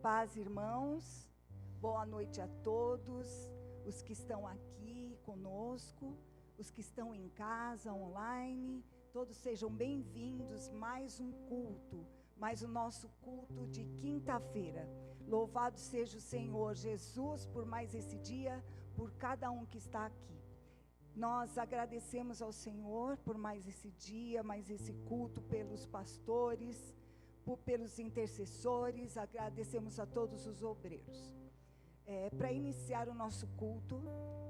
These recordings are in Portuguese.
paz, irmãos. Boa noite a todos, os que estão aqui conosco, os que estão em casa, online. Todos sejam bem-vindos. Mais um culto, mais o nosso culto de quinta-feira. Louvado seja o Senhor Jesus por mais esse dia, por cada um que está aqui. Nós agradecemos ao Senhor por mais esse dia, mais esse culto, pelos pastores, pelos intercessores. Agradecemos a todos os obreiros. Para iniciar o nosso culto,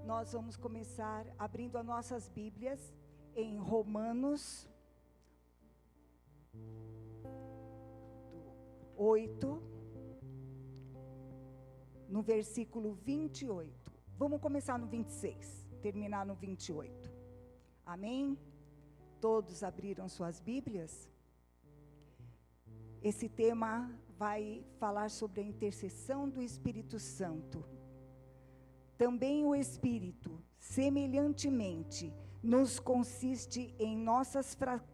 nós vamos começar abrindo as nossas Bíblias em Romanos 8, no versículo 28. Vamos começar no 26, terminar no 28. Amém? Todos abriram suas Bíblias? Esse tema vai falar sobre a intercessão do Espírito Santo. Também o Espírito, semelhantemente, nos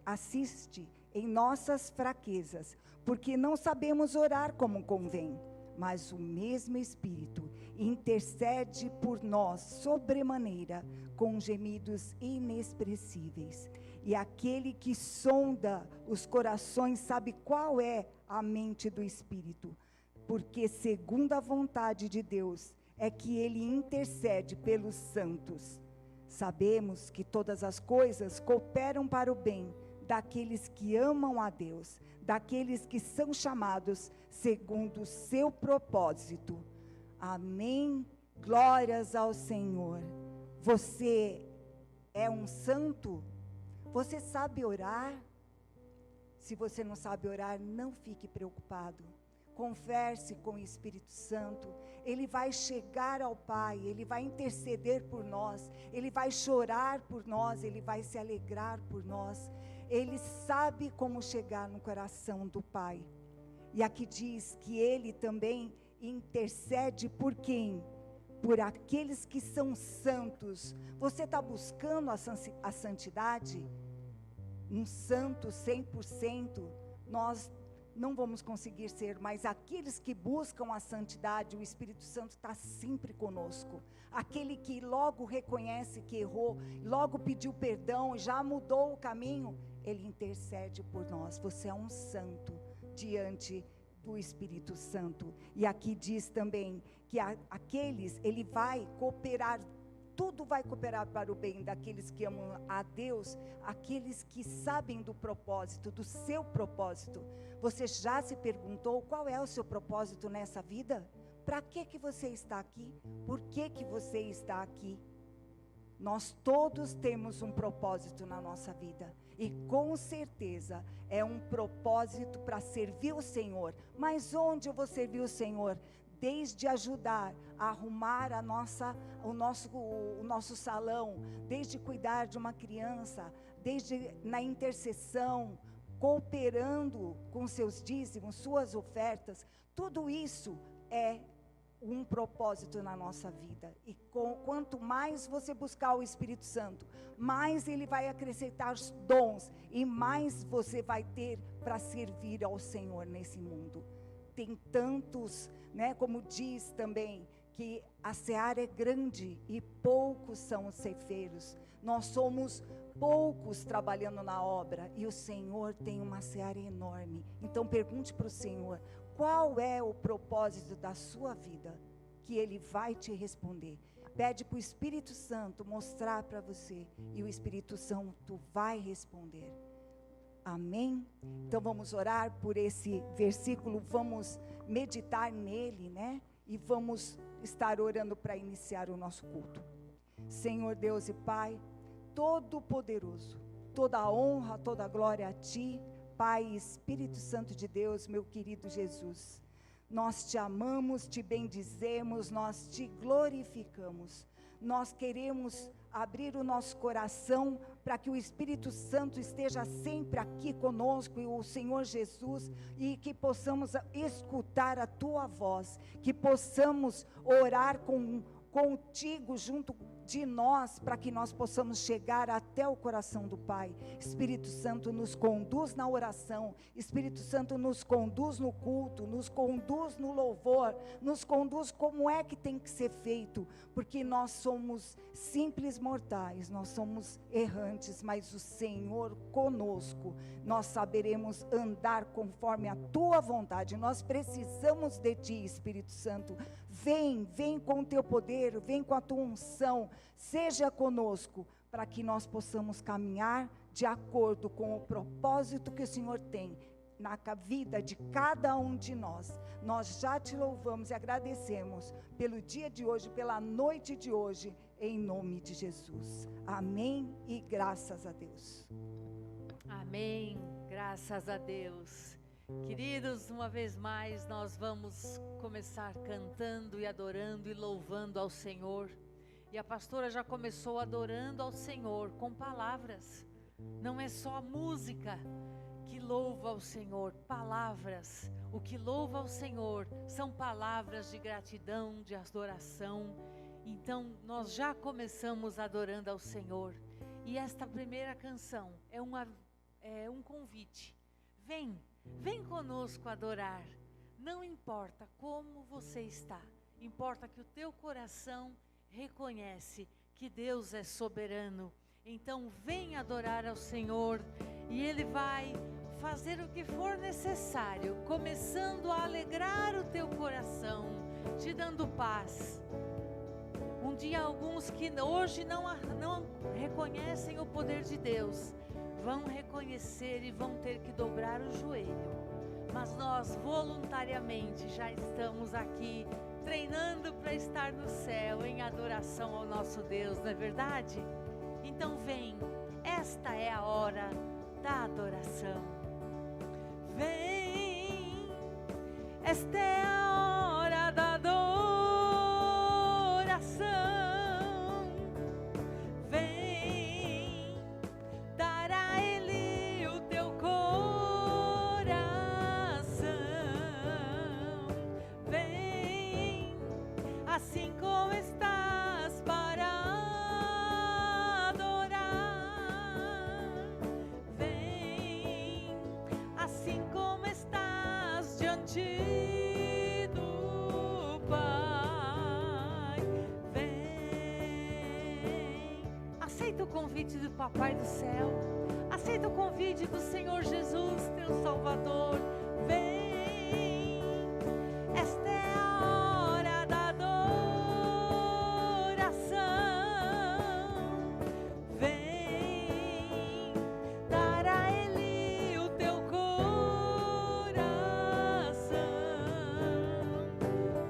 assiste em nossas fraquezas, porque não sabemos orar como convém, mas o mesmo Espírito intercede por nós sobremaneira, com gemidos inexpressíveis. E aquele que sonda os corações sabe qual é a mente do Espírito, porque segundo a vontade de Deus é que ele intercede pelos santos. Sabemos que todas as coisas cooperam para o bem daqueles que amam a Deus, daqueles que são chamados segundo o seu propósito. Amém? Glórias ao Senhor. Você é um santo? Você sabe orar? Se você não sabe orar, não fique preocupado. Converse com o Espírito Santo. Ele vai chegar ao Pai, Ele vai interceder por nós, Ele vai chorar por nós, Ele vai se alegrar por nós. Ele sabe como chegar no coração do Pai. E aqui diz que Ele também intercede por quem? Por aqueles que são santos. Você está buscando a santidade? Um santo 100%, nós não vamos conseguir ser, mas aqueles que buscam a santidade, o Espírito Santo está sempre conosco. Aquele que logo reconhece que errou, logo pediu perdão, já mudou o caminho, ele intercede por nós. Você é um santo diante do Espírito Santo. E aqui diz também que aqueles, ele vai cooperar, tudo vai cooperar para o bem daqueles que amam a Deus, aqueles que sabem do propósito, do seu propósito. Você já se perguntou qual é o seu propósito nessa vida? Para que você está aqui? Por que você está aqui? Nós todos temos um propósito na nossa vida, e com certeza é um propósito para servir o Senhor. Mas onde eu vou servir o Senhor? Desde ajudar a arrumar o nosso salão, desde cuidar de uma criança, desde na intercessão, cooperando com seus dízimos, suas ofertas. Tudo isso é um propósito na nossa vida. E quanto mais você buscar o Espírito Santo, mais ele vai acrescentar os dons, e mais você vai ter para servir ao Senhor nesse mundo. Tem tantos, como diz também, que a seara é grande e poucos são os ceifeiros. Nós somos poucos trabalhando na obra, e o Senhor tem uma seara enorme. Então pergunte para o Senhor, qual é o propósito da sua vida? Que Ele vai te responder. Pede para o Espírito Santo mostrar para você, e o Espírito Santo vai responder. Amém? Então vamos orar por esse versículo, vamos meditar nele, e vamos estar orando para iniciar o nosso culto. Senhor Deus e Pai, Todo-Poderoso, toda a honra, toda a glória a Ti, Pai e Espírito Santo de Deus, meu querido Jesus. Nós Te amamos, Te bendizemos, nós Te glorificamos. Nós queremos abrir o nosso coração para que o Espírito Santo esteja sempre aqui conosco, e o Senhor Jesus, e que possamos escutar a Tua voz, que possamos orar contigo junto de nós, para que nós possamos chegar até o coração do Pai. Espírito Santo, nos conduz na oração, Espírito Santo, nos conduz no culto, nos conduz no louvor, nos conduz como é que tem que ser feito, porque nós somos simples mortais, nós somos errantes, mas o Senhor conosco, nós saberemos andar conforme a tua vontade. Nós precisamos de ti, Espírito Santo. Vem com o teu poder, vem com a tua unção, seja conosco, para que nós possamos caminhar de acordo com o propósito que o Senhor tem na vida de cada um de nós. Nós já te louvamos e agradecemos pelo dia de hoje, pela noite de hoje, em nome de Jesus. Amém e graças a Deus. Amém, graças a Deus. Queridos, uma vez mais nós vamos começar cantando e adorando e louvando ao Senhor. E a pastora já começou adorando ao Senhor com palavras. Não é só a música que louva ao Senhor, palavras. O que louva ao Senhor são palavras de gratidão, de adoração. Então nós já começamos adorando ao Senhor. E esta primeira canção é um convite. Vem conosco adorar. Não importa como você está, importa que o teu coração reconhece que Deus é soberano. Então vem adorar ao Senhor e Ele vai fazer o que for necessário, começando a alegrar o teu coração, te dando paz. Um dia alguns que hoje não reconhecem o poder de Deus, vão reconhecer e vão ter que dobrar o joelho. Mas nós voluntariamente já estamos aqui treinando para estar no céu em adoração ao nosso Deus, não é verdade? Então vem, esta é a hora da adoração. Vem, esta é a hora da adoração. Assim como estás para adorar, vem, assim como estás diante do Pai, vem. Aceita o convite do Papai do céu, aceita o convite do Senhor Jesus, teu Salvador, vem. Esta é a hora da adoração. Vem dar a Ele o teu coração.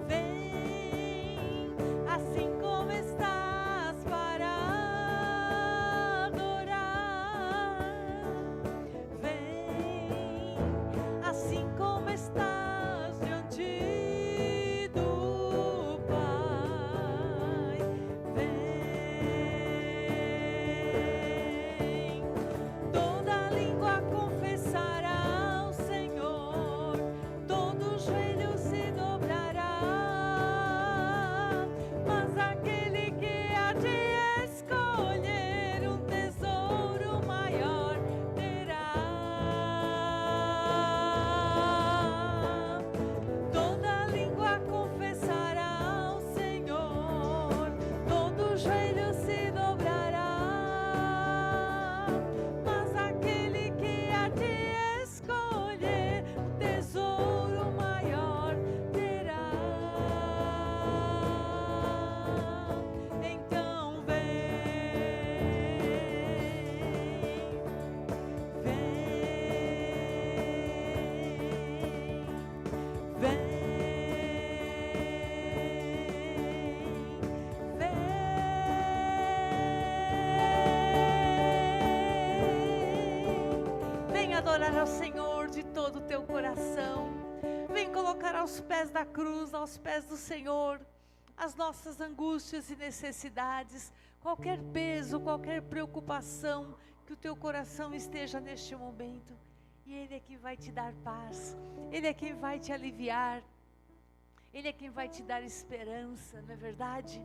Vem assim como estás para adorar. Vem assim como estás diante do Pai, vem. Toda língua confessará ao Senhor, todo joelho se dobrará, mas aquele que há de escolher um tesouro maior terá. Toda língua confessará ao Senhor, todo joelho se dobrará, mas aquele que há de escolher um tesouro maior terá. Então vem adorar ao Senhor de todo o teu coração. Vem colocar aos pés da cruz, aos pés do Senhor, as nossas angústias e necessidades, qualquer peso, qualquer preocupação que o teu coração esteja neste momento. E Ele é quem vai te dar paz, Ele é quem vai te aliviar, Ele é quem vai te dar esperança, não é verdade?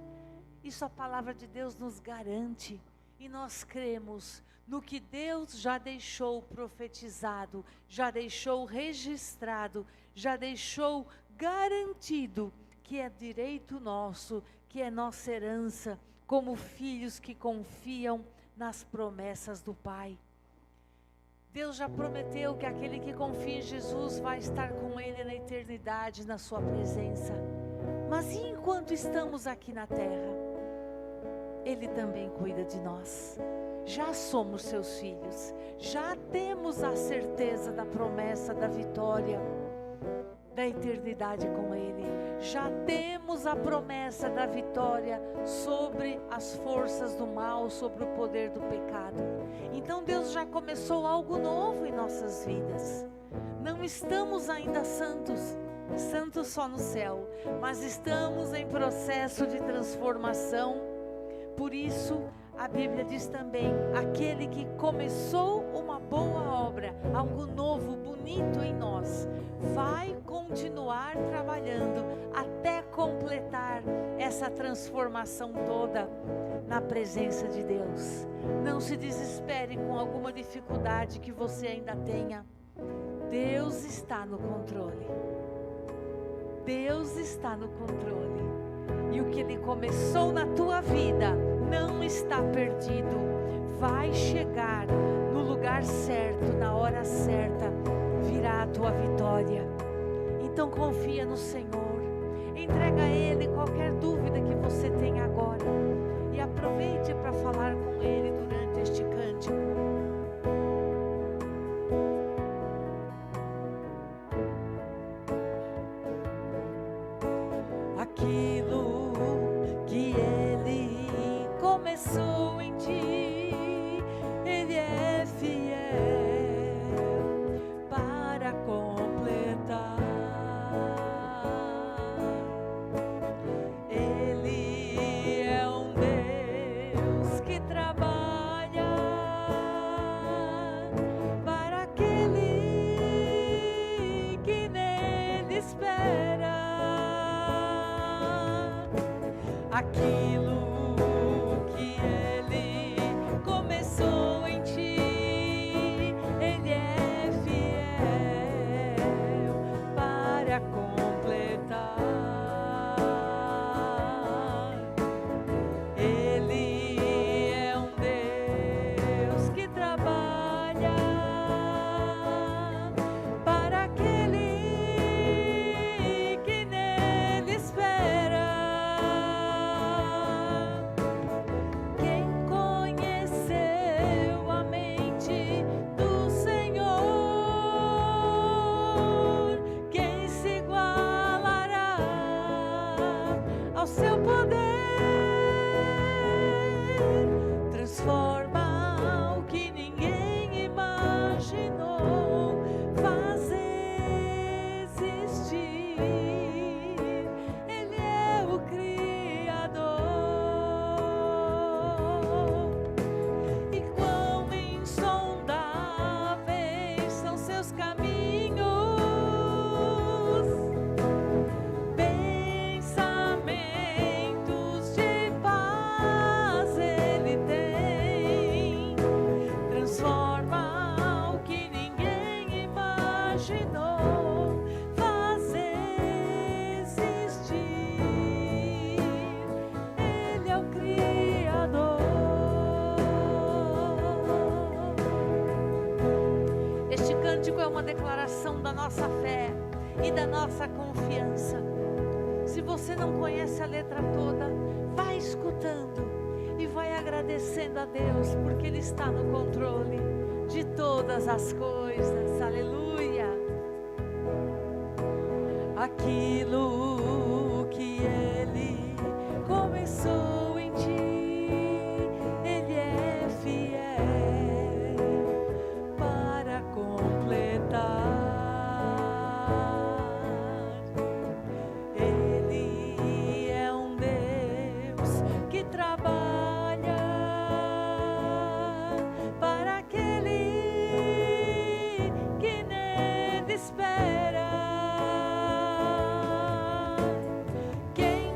Isso a palavra de Deus nos garante. E nós cremos no que Deus já deixou profetizado, já deixou registrado, já deixou garantido, que é direito nosso, que é nossa herança, como filhos que confiam nas promessas do Pai. Deus já prometeu que aquele que confia em Jesus vai estar com Ele na eternidade, na sua presença. Mas e enquanto estamos aqui na terra? Ele também cuida de nós. Já somos seus filhos, já temos a certeza da promessa da vitória, da eternidade com Ele. Já temos a promessa da vitória sobre as forças do mal, sobre o poder do pecado. Então Deus já começou algo novo em nossas vidas. Não estamos ainda santos só no céu, mas estamos em processo de transformação. Por isso, a Bíblia diz também, aquele que começou uma boa obra, algo novo, bonito em nós, vai continuar trabalhando até completar essa transformação toda na presença de Deus. Não se desespere com alguma dificuldade que você ainda tenha. Deus está no controle. Deus está no controle. E o que Ele começou na tua vida não está perdido. Vai chegar no lugar certo, na hora certa, virá a tua vitória. Então confia no Senhor. Entrega a Ele qualquer dúvida que você tenha agora. E aproveite para falar com Ele durante este cântico. Aquilo que Ele começou em ti, Ele é fiel para completar. Ele é um Deus que trabalha para aquele que nele espera. Aquilo que Ele começou em ti, Ele é fiel para completar. Ele é um Deus que trabalha para aquele que nele espera. Quem conheceu a mente do Senhor, quem se igualará ao seu poder? Transforma o que ninguém imaginou, faz existir. Ele é o Criador. E quão insondáveis são seus caminhos, pensamentos de paz Ele tem. Transforma o que ninguém imaginou, faz existir. Ele é o Criador. Este cântico é uma declaração da nossa fé e da nossa confiança. Se você não conhece a letra toda, vai escutando e vai agradecendo a Deus, porque Ele está no controle de todas as coisas. Aleluia! Aquilo que Ele começou em ti, Ele é fiel para completar. Ele é um Deus que trabalha para aquele que nele espera. Quem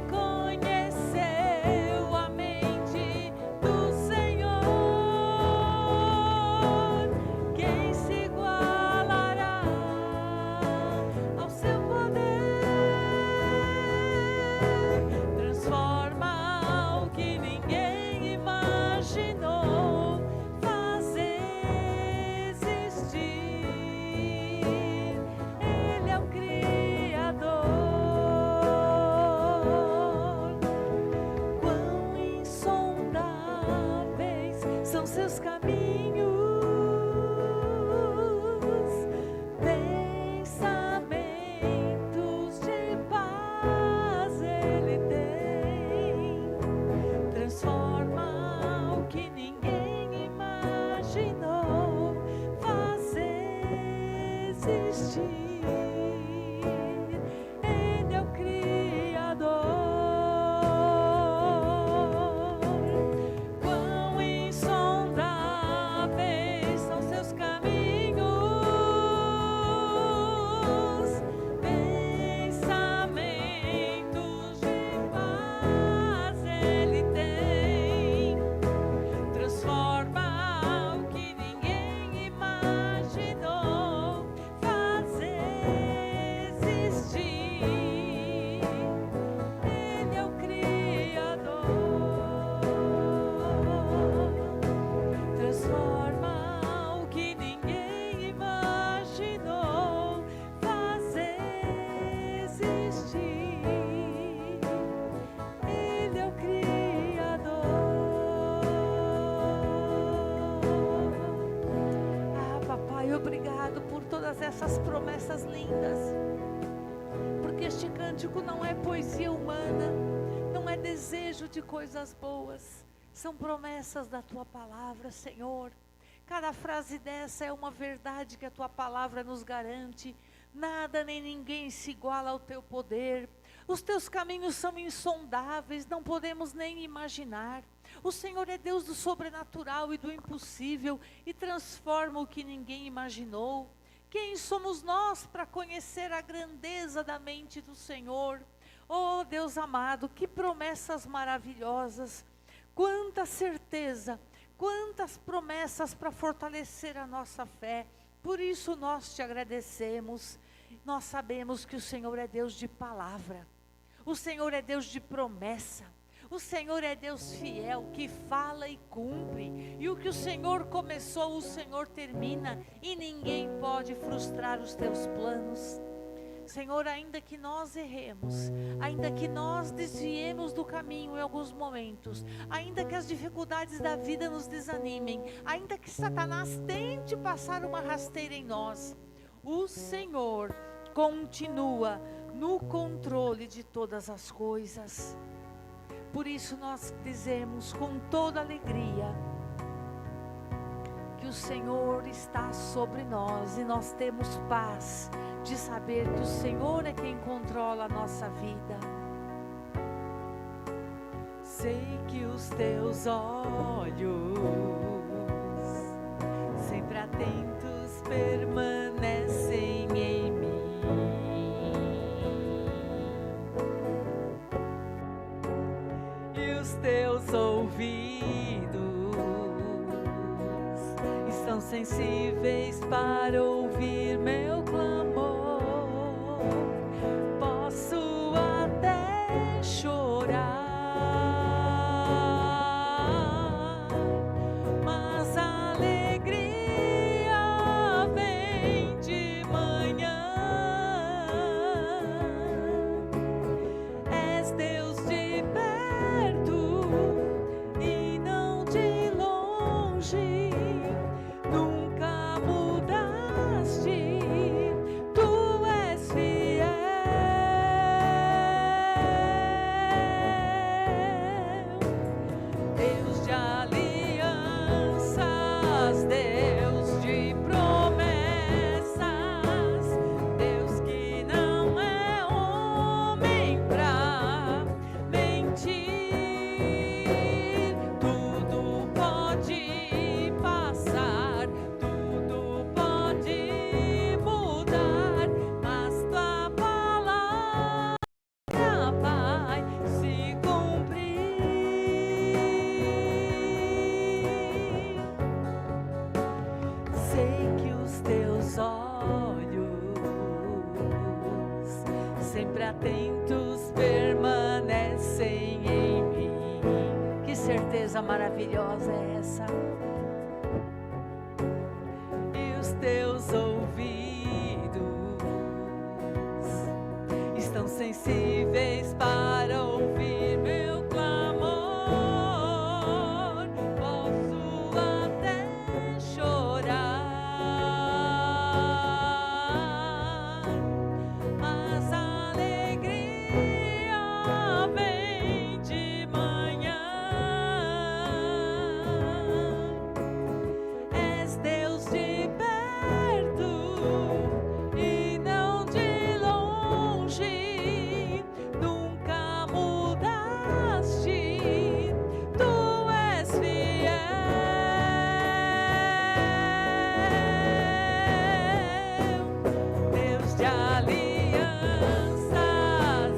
todas essas promessas lindas. Porque este cântico não é poesia humana, não é desejo de coisas boas, são promessas da tua palavra, Senhor. Cada frase dessa é uma verdade que a tua palavra nos garante. Nada nem ninguém se iguala ao teu poder. Os teus caminhos são insondáveis, não podemos nem imaginar. O Senhor é Deus do sobrenatural e do impossível e transforma o que ninguém imaginou. Quem somos nós para conhecer a grandeza da mente do Senhor? Oh Deus amado, que promessas maravilhosas, quanta certeza, quantas promessas para fortalecer a nossa fé. Por isso nós te agradecemos. Nós sabemos que o Senhor é Deus de palavra, o Senhor é Deus de promessa, o Senhor é Deus fiel, que fala e cumpre, e o que o Senhor começou, o Senhor termina, e ninguém pode frustrar os teus planos. Senhor, ainda que nós erremos, ainda que nós desviemos do caminho em alguns momentos, ainda que as dificuldades da vida nos desanimem, ainda que Satanás tente passar uma rasteira em nós, o Senhor continua no controle de todas as coisas. Por isso nós dizemos com toda alegria que o Senhor está sobre nós, e nós temos paz de saber que o Senhor é quem controla a nossa vida. Sei que os teus olhos, sempre atentos, permanecem em mim. E os teus ouvidos estão sensíveis para ouvir meu clamor. Posso até chorar, mas a alegria vem de manhã. És Deus de perto e não de longe, nunca mudaste, tu és fiel. Deus de alianças, Deus de promessas, Deus que não é homem pra mentir. Tudo pode passar, tudo pode mudar, mas tua palavra vai se cumprir. Sei que os teus olhos, sempre atentos, permanecem em mim. Que certeza maravilhosa é essa! E os teus ouvidos estão sensíveis para ouvir meu clamor. Posso até chorar, mas a alegria vem de manhã. És Deus de perto e não de longe, nunca mudaste, tu és fiel. Deus de alianças,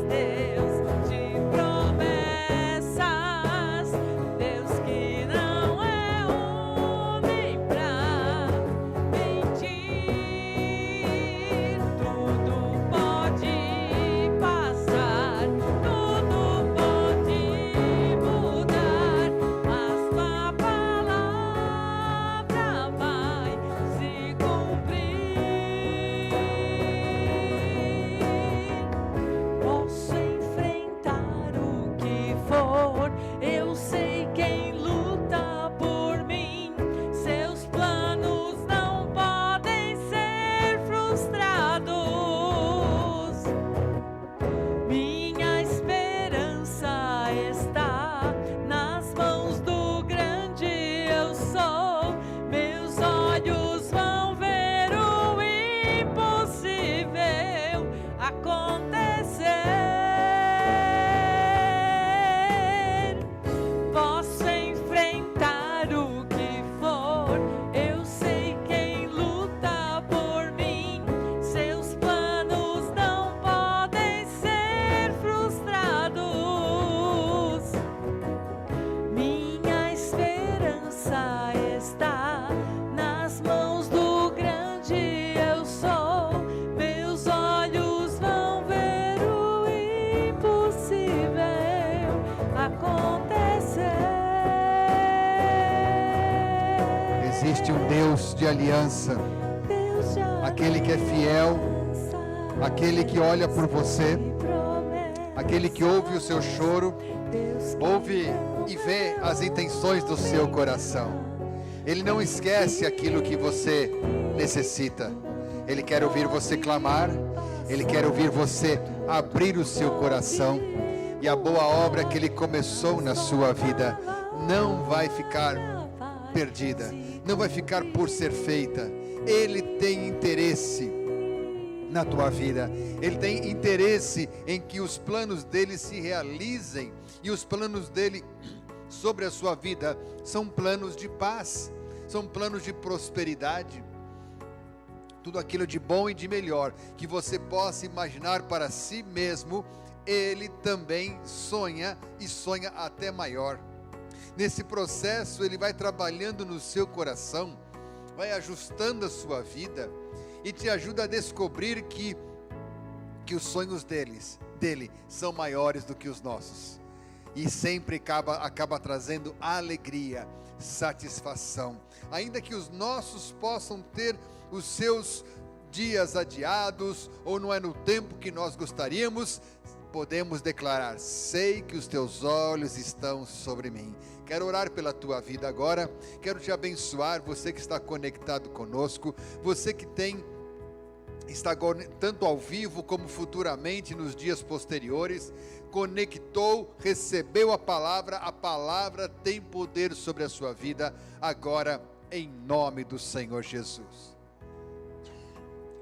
Deus de promessas, Deus que não é homem pra mentir. Tudo pode passar, tudo pode mudar, mas tua palavra vai se cumprir. Posso enfrentar o que for, eu sei quem luta por mim. Seus planos não podem ser frustrados. existe um Deus de aliança, aquele que é fiel, aquele que olha por você, aquele que ouve o seu choro, ouve e vê as intenções do seu coração. Ele não esquece aquilo que você necessita. Ele quer ouvir você clamar, Ele quer ouvir você abrir o seu coração, e a boa obra que Ele começou na sua vida não vai ficar perdida, não vai ficar por ser feita. Ele tem interesse na tua vida, Ele tem interesse em que os planos dele se realizem, e os planos dele sobre a sua vida são planos de paz, são planos de prosperidade. Tudo aquilo de bom e de melhor que você possa imaginar para si mesmo, Ele também sonha, e sonha até maior. Nesse processo Ele vai trabalhando no seu coração, vai ajustando a sua vida, e te ajuda a descobrir que os sonhos dele são maiores do que os nossos, e sempre acaba trazendo alegria, satisfação. Ainda que os nossos possam ter os seus dias adiados, ou não é no tempo que nós gostaríamos, podemos declarar: sei que os teus olhos estão sobre mim. Quero orar pela tua vida agora, quero te abençoar, você que está conectado conosco, você que está tanto ao vivo como futuramente nos dias posteriores, conectou, recebeu a palavra tem poder sobre a sua vida agora, em nome do Senhor Jesus.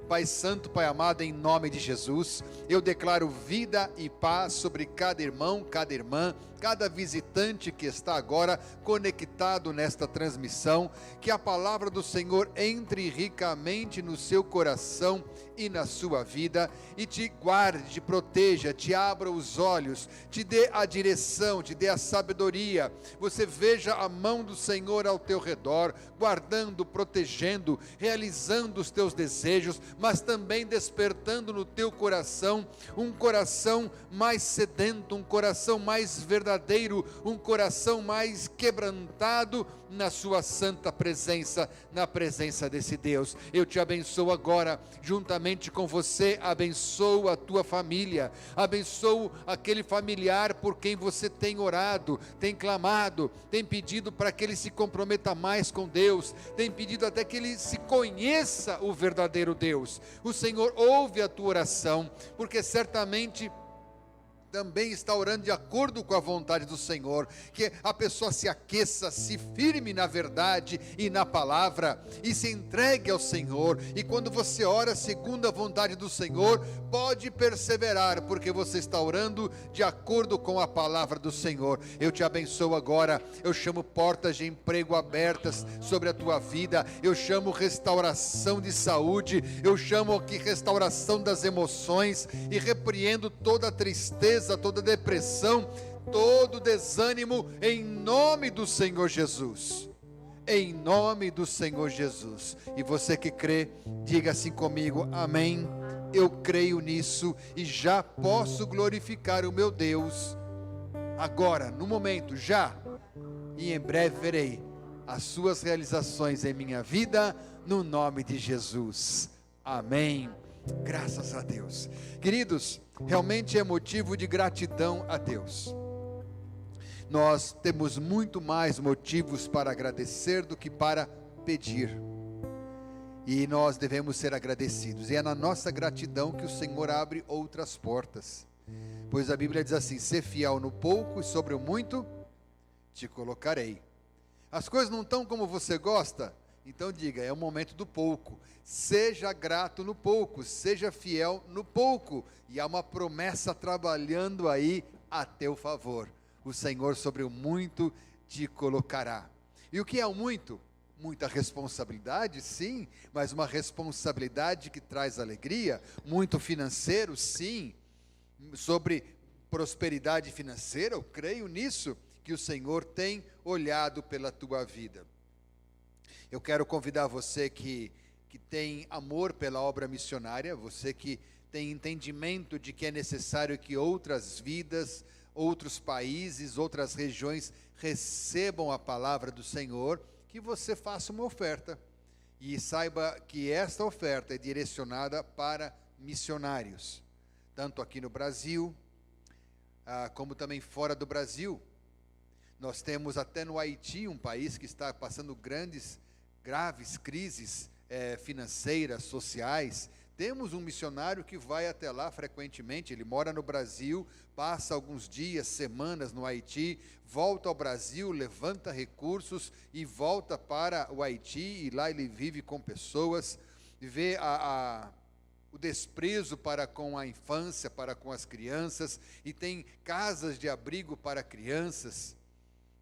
Pai Santo, Pai amado, em nome de Jesus, eu declaro vida e paz sobre cada irmão, cada irmã, cada visitante que está agora conectado nesta transmissão, que a palavra do Senhor entre ricamente no seu coração e na sua vida, e te guarde, te proteja, te abra os olhos, te dê a direção, te dê a sabedoria. Você veja a mão do Senhor ao teu redor, guardando, protegendo, realizando os teus desejos, mas também despertando no teu coração um coração mais sedento, um coração mais verdadeiro, um coração mais quebrantado na sua santa presença, na presença desse Deus. Eu te abençoo agora, juntamente com você, abençoo a tua família, abençoo aquele familiar por quem você tem orado, tem clamado, tem pedido para que ele se comprometa mais com Deus, tem pedido até que ele se conheça o verdadeiro Deus. O Senhor ouve a tua oração, porque certamente também está orando de acordo com a vontade do Senhor, que a pessoa se aqueça, se firme na verdade e na palavra, e se entregue ao Senhor. E quando você ora segundo a vontade do Senhor, pode perseverar, porque você está orando de acordo com a palavra do Senhor. Eu te abençoo agora, eu chamo portas de emprego abertas sobre a tua vida, eu chamo restauração de saúde, eu chamo aqui restauração das emoções, e repreendo toda a tristeza, toda depressão, todo desânimo, em nome do Senhor Jesus, em nome do Senhor Jesus. E você que crê, diga assim comigo: amém. Eu creio nisso e já posso glorificar o meu Deus agora, no momento, já, e em breve verei as suas realizações em minha vida, no nome de Jesus, amém. Graças a Deus. Queridos, realmente é motivo de gratidão a Deus. Nós temos muito mais motivos para agradecer do que para pedir, e nós devemos ser agradecidos, e é na nossa gratidão que o Senhor abre outras portas, pois a Bíblia diz assim: ser fiel no pouco, e sobre o muito te colocarei. As coisas não estão como você gosta, então diga: é o momento do pouco. Seja grato no pouco, seja fiel no pouco, e há uma promessa trabalhando aí a teu favor. O Senhor sobre o muito te colocará. E o que é o muito? Muita responsabilidade, sim, mas uma responsabilidade que traz alegria. Muito financeiro, sim, sobre prosperidade financeira, eu creio nisso, que o Senhor tem olhado pela tua vida. Eu quero convidar você que tem amor pela obra missionária, você que tem entendimento de que é necessário que outras vidas, outros países, outras regiões recebam a palavra do Senhor, que você faça uma oferta e saiba que esta oferta é direcionada para missionários, tanto aqui no Brasil, como também fora do Brasil. Nós temos até no Haiti, um país que está passando graves crises financeiras, sociais. Temos um missionário que vai até lá frequentemente. Ele mora no Brasil, passa alguns dias, semanas no Haiti, volta ao Brasil, levanta recursos e volta para o Haiti, e lá ele vive com pessoas, vê o desprezo para com a infância, para com as crianças, e tem casas de abrigo para crianças,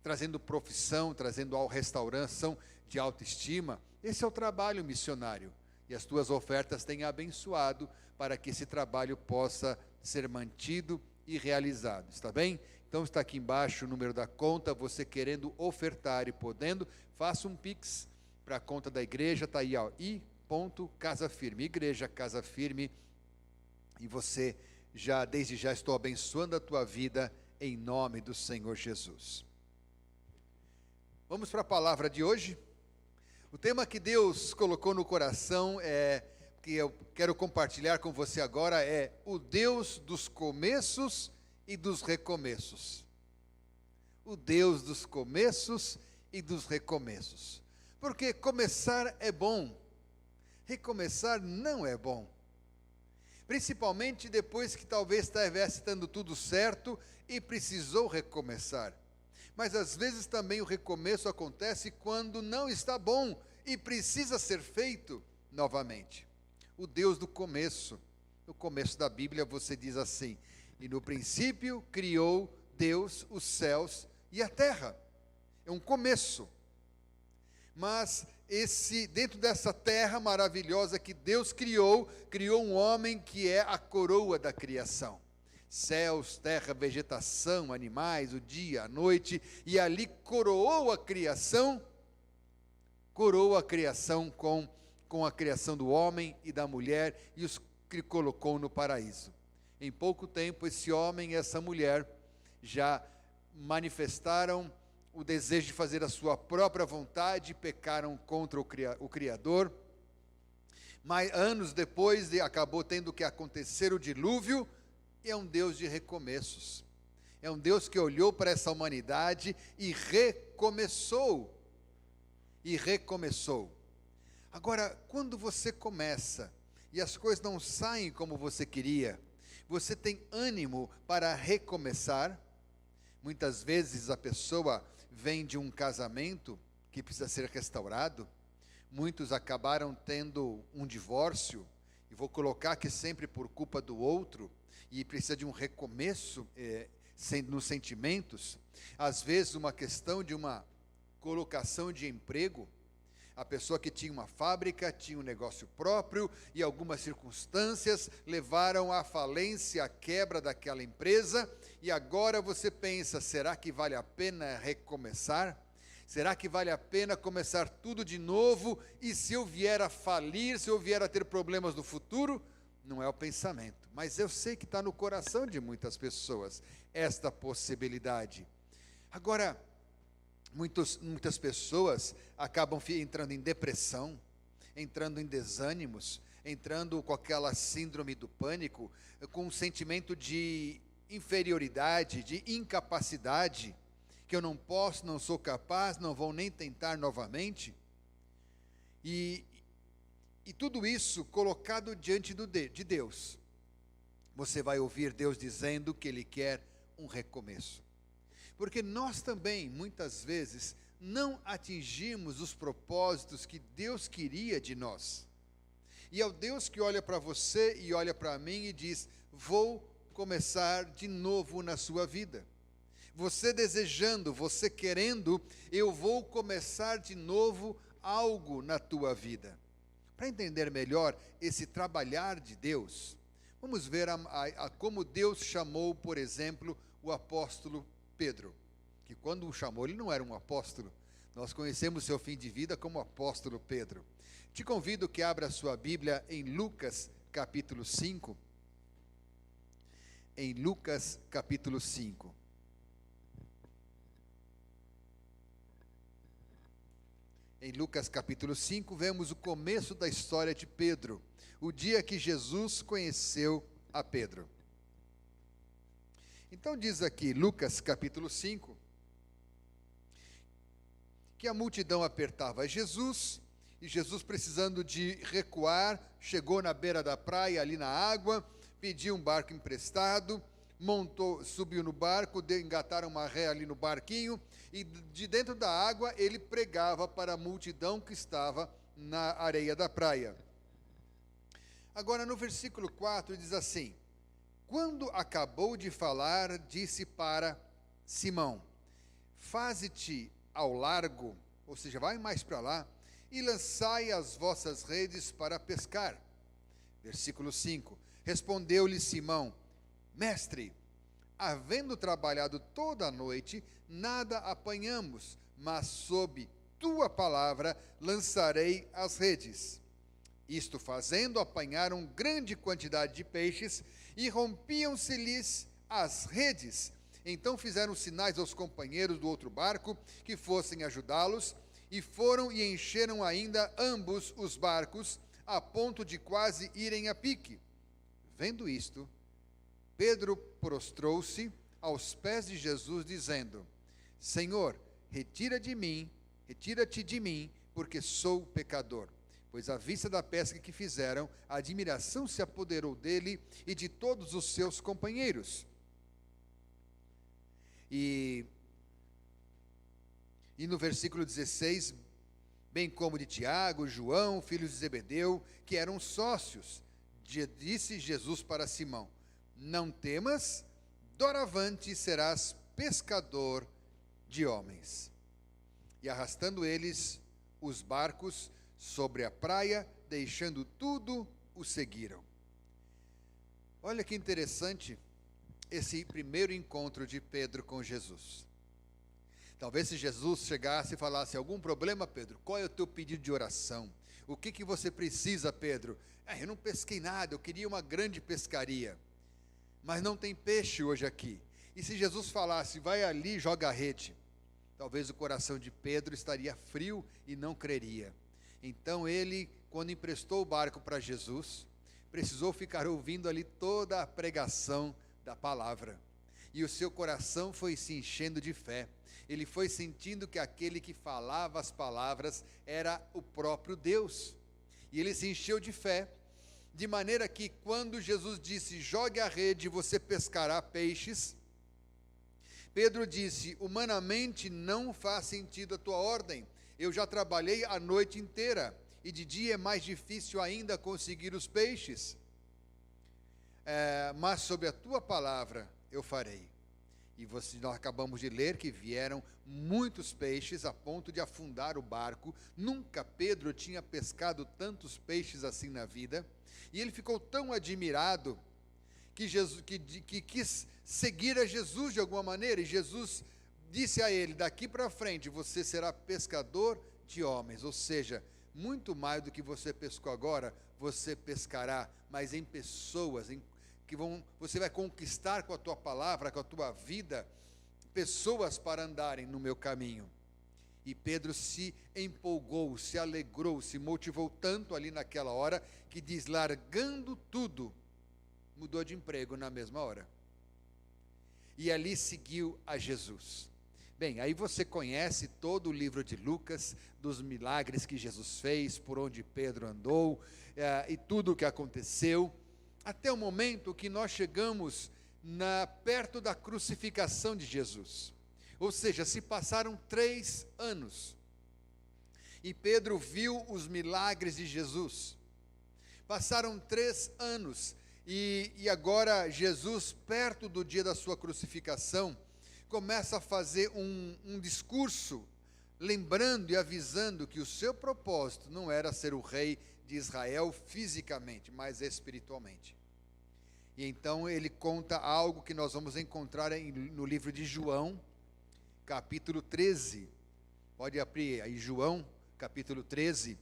trazendo profissão, trazendo restauração de autoestima. Esse é o trabalho missionário. E as tuas ofertas têm abençoado para que esse trabalho possa ser mantido e realizado. Está bem? Então está aqui embaixo o número da conta. Você querendo ofertar e podendo, faça um Pix para a conta da igreja. Está aí, ó, i.casafirme, Igreja Casa Firme. E você desde já estou abençoando a tua vida em nome do Senhor Jesus. Vamos para a palavra de hoje. O tema que Deus colocou no coração, que eu quero compartilhar com você agora, é o Deus dos começos e dos recomeços. O Deus dos começos e dos recomeços. Porque começar é bom, recomeçar não é bom. Principalmente depois que talvez estivesse dando tudo certo e precisou recomeçar. Mas às vezes também o recomeço acontece quando não está bom e precisa ser feito novamente. O Deus do começo. No começo da Bíblia você diz assim: e no princípio criou Deus os céus e a terra. É um começo. Mas dentro dessa terra maravilhosa que Deus criou um homem que é a coroa da criação. Céus, terra, vegetação, animais, o dia, a noite, e ali coroou a criação com a criação do homem e da mulher, e os colocou no paraíso. Em pouco tempo, esse homem e essa mulher já manifestaram o desejo de fazer a sua própria vontade, pecaram contra o Criador. Mas anos depois, acabou tendo que acontecer o dilúvio. É um Deus de recomeços. É um Deus que olhou para essa humanidade e recomeçou. Agora, quando você começa e as coisas não saem como você queria, você tem ânimo para recomeçar. Muitas vezes a pessoa vem de um casamento que precisa ser restaurado. Muitos acabaram tendo um divórcio, e vou colocar que sempre por culpa do outro, e precisa de um recomeço nos sentimentos. Às vezes uma questão de uma colocação de emprego. A pessoa que tinha uma fábrica, tinha um negócio próprio, e algumas circunstâncias levaram à falência, à quebra daquela empresa, e agora você pensa: será que vale a pena recomeçar? Será que vale a pena começar tudo de novo? E se eu vier a falir, se eu vier a ter problemas no futuro? Não é o pensamento, mas eu sei que está no coração de muitas pessoas esta possibilidade. Agora, muitas pessoas acabam entrando em depressão, entrando em desânimos, entrando com aquela síndrome do pânico, com um sentimento de inferioridade, de incapacidade, que eu não posso, não sou capaz, não vou nem tentar novamente. E tudo isso colocado diante de Deus. Você vai ouvir Deus dizendo que Ele quer um recomeço. Porque nós também, muitas vezes, não atingimos os propósitos que Deus queria de nós. E é o Deus que olha para você e olha para mim e diz: vou começar de novo na sua vida. Você desejando, você querendo, eu vou começar de novo algo na tua vida. Para entender melhor esse trabalhar de Deus, vamos ver como Deus chamou, por exemplo, o apóstolo Pedro. Que quando o chamou, ele não era um apóstolo. Nós conhecemos seu fim de vida como apóstolo Pedro. Te convido que abra a sua Bíblia em Lucas capítulo 5. Em Lucas capítulo 5. Em Lucas capítulo 5, vemos o começo da história de Pedro, o dia que Jesus conheceu a Pedro. Então diz aqui, Lucas capítulo 5, que a multidão apertava Jesus, e Jesus, precisando de recuar, chegou na beira da praia, ali na água, pediu um barco emprestado, subiu no barco, engataram uma ré ali no barquinho, e de dentro da água ele pregava para a multidão que estava na areia da praia. Agora no versículo 4 diz assim: quando acabou de falar, disse para Simão: faze-te ao largo, ou seja, vai mais para lá, e lançai as vossas redes para pescar. Versículo 5, respondeu-lhe Simão: mestre, havendo trabalhado toda a noite, nada apanhamos, mas sob tua palavra lançarei as redes. Isto fazendo, apanharam grande quantidade de peixes, e rompiam-se-lhes as redes. Então fizeram sinais aos companheiros do outro barco, que fossem ajudá-los, e foram e encheram ainda ambos os barcos, a ponto de quase irem a pique. Vendo isto, Pedro prostrou-se aos pés de Jesus, dizendo: Senhor, retira-te de mim, porque sou pecador. Pois à vista da pesca que fizeram, a admiração se apoderou dele e de todos os seus companheiros. E no versículo 16, bem como de Tiago, João, filhos de Zebedeu, que eram sócios, disse Jesus para Simão: não temas, doravante serás pescador de homens. E arrastando eles os barcos sobre a praia, deixando tudo, o seguiram. Olha que interessante esse primeiro encontro de Pedro com Jesus. Talvez se Jesus chegasse e falasse: algum problema, Pedro? Qual é o teu pedido de oração? O que você precisa, Pedro? Eu não pesquei nada, eu queria uma grande pescaria, mas não tem peixe hoje aqui. E se Jesus falasse: vai ali, joga a rede, talvez o coração de Pedro estaria frio e não creria. Então ele, quando emprestou o barco para Jesus, precisou ficar ouvindo ali toda a pregação da palavra. E o seu coração foi se enchendo de fé. Ele foi sentindo que aquele que falava as palavras era o próprio Deus. E ele se encheu de fé, de maneira que quando Jesus disse: jogue a rede e você pescará peixes, Pedro disse: humanamente não faz sentido a tua ordem. Eu já trabalhei a noite inteira, e de dia é mais difícil ainda conseguir os peixes. Mas sob a tua palavra eu farei. E nós acabamos de ler que vieram muitos peixes a ponto de afundar o barco. Nunca Pedro tinha pescado tantos peixes assim na vida. E ele ficou tão admirado que quis seguir a Jesus de alguma maneira. E Jesus disse a ele: daqui para frente você será pescador de homens. Ou seja, muito mais do que você pescou agora, você pescará, mas em pessoas, você vai conquistar com a tua palavra, com a tua vida, pessoas para andarem no meu caminho. E Pedro se empolgou, se alegrou, se motivou tanto ali naquela hora, que diz: largando tudo, mudou de emprego na mesma hora. E ali seguiu a Jesus. Bem, aí você conhece todo o livro de Lucas, dos milagres que Jesus fez, por onde Pedro andou, e tudo o que aconteceu, até o momento que nós chegamos perto da crucificação de Jesus. Ou seja, se passaram 3 anos, e Pedro viu os milagres de Jesus. Passaram 3 anos, e agora Jesus, perto do dia da sua crucificação, começa a fazer um discurso, lembrando e avisando que o seu propósito não era ser o rei de Israel fisicamente, mas espiritualmente. E então ele conta algo que nós vamos encontrar no livro de João, capítulo 13. Pode abrir aí João, capítulo 13,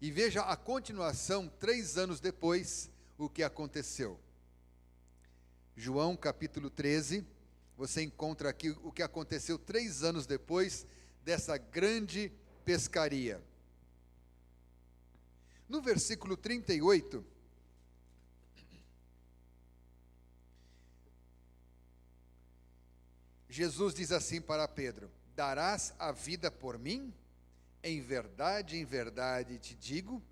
e veja a continuação, 3 anos depois, o que aconteceu. João, capítulo 13, você encontra aqui o que aconteceu 3 anos depois dessa grande pescaria. No versículo 38, Jesus diz assim para Pedro: darás a vida por mim? Em verdade te digo,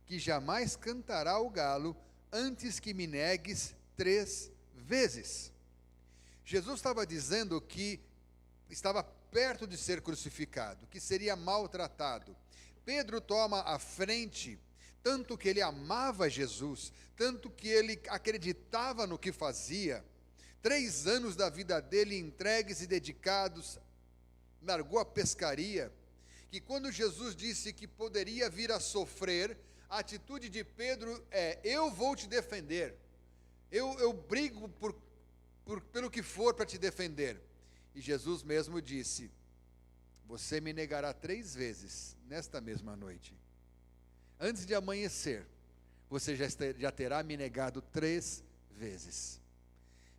que jamais cantará o galo antes que me negues 3 vezes. Jesus estava dizendo que estava perto de ser crucificado, que seria maltratado. Pedro toma a frente, tanto que ele amava Jesus, tanto que ele acreditava no que fazia. 3 anos da vida dele entregues e dedicados, largou a pescaria, que quando Jesus disse que poderia vir a sofrer, a atitude de Pedro é: eu vou te defender, eu brigo pelo que for para te defender. E Jesus mesmo disse: você me negará 3 vezes nesta mesma noite. Antes de amanhecer, você já terá me negado 3 vezes.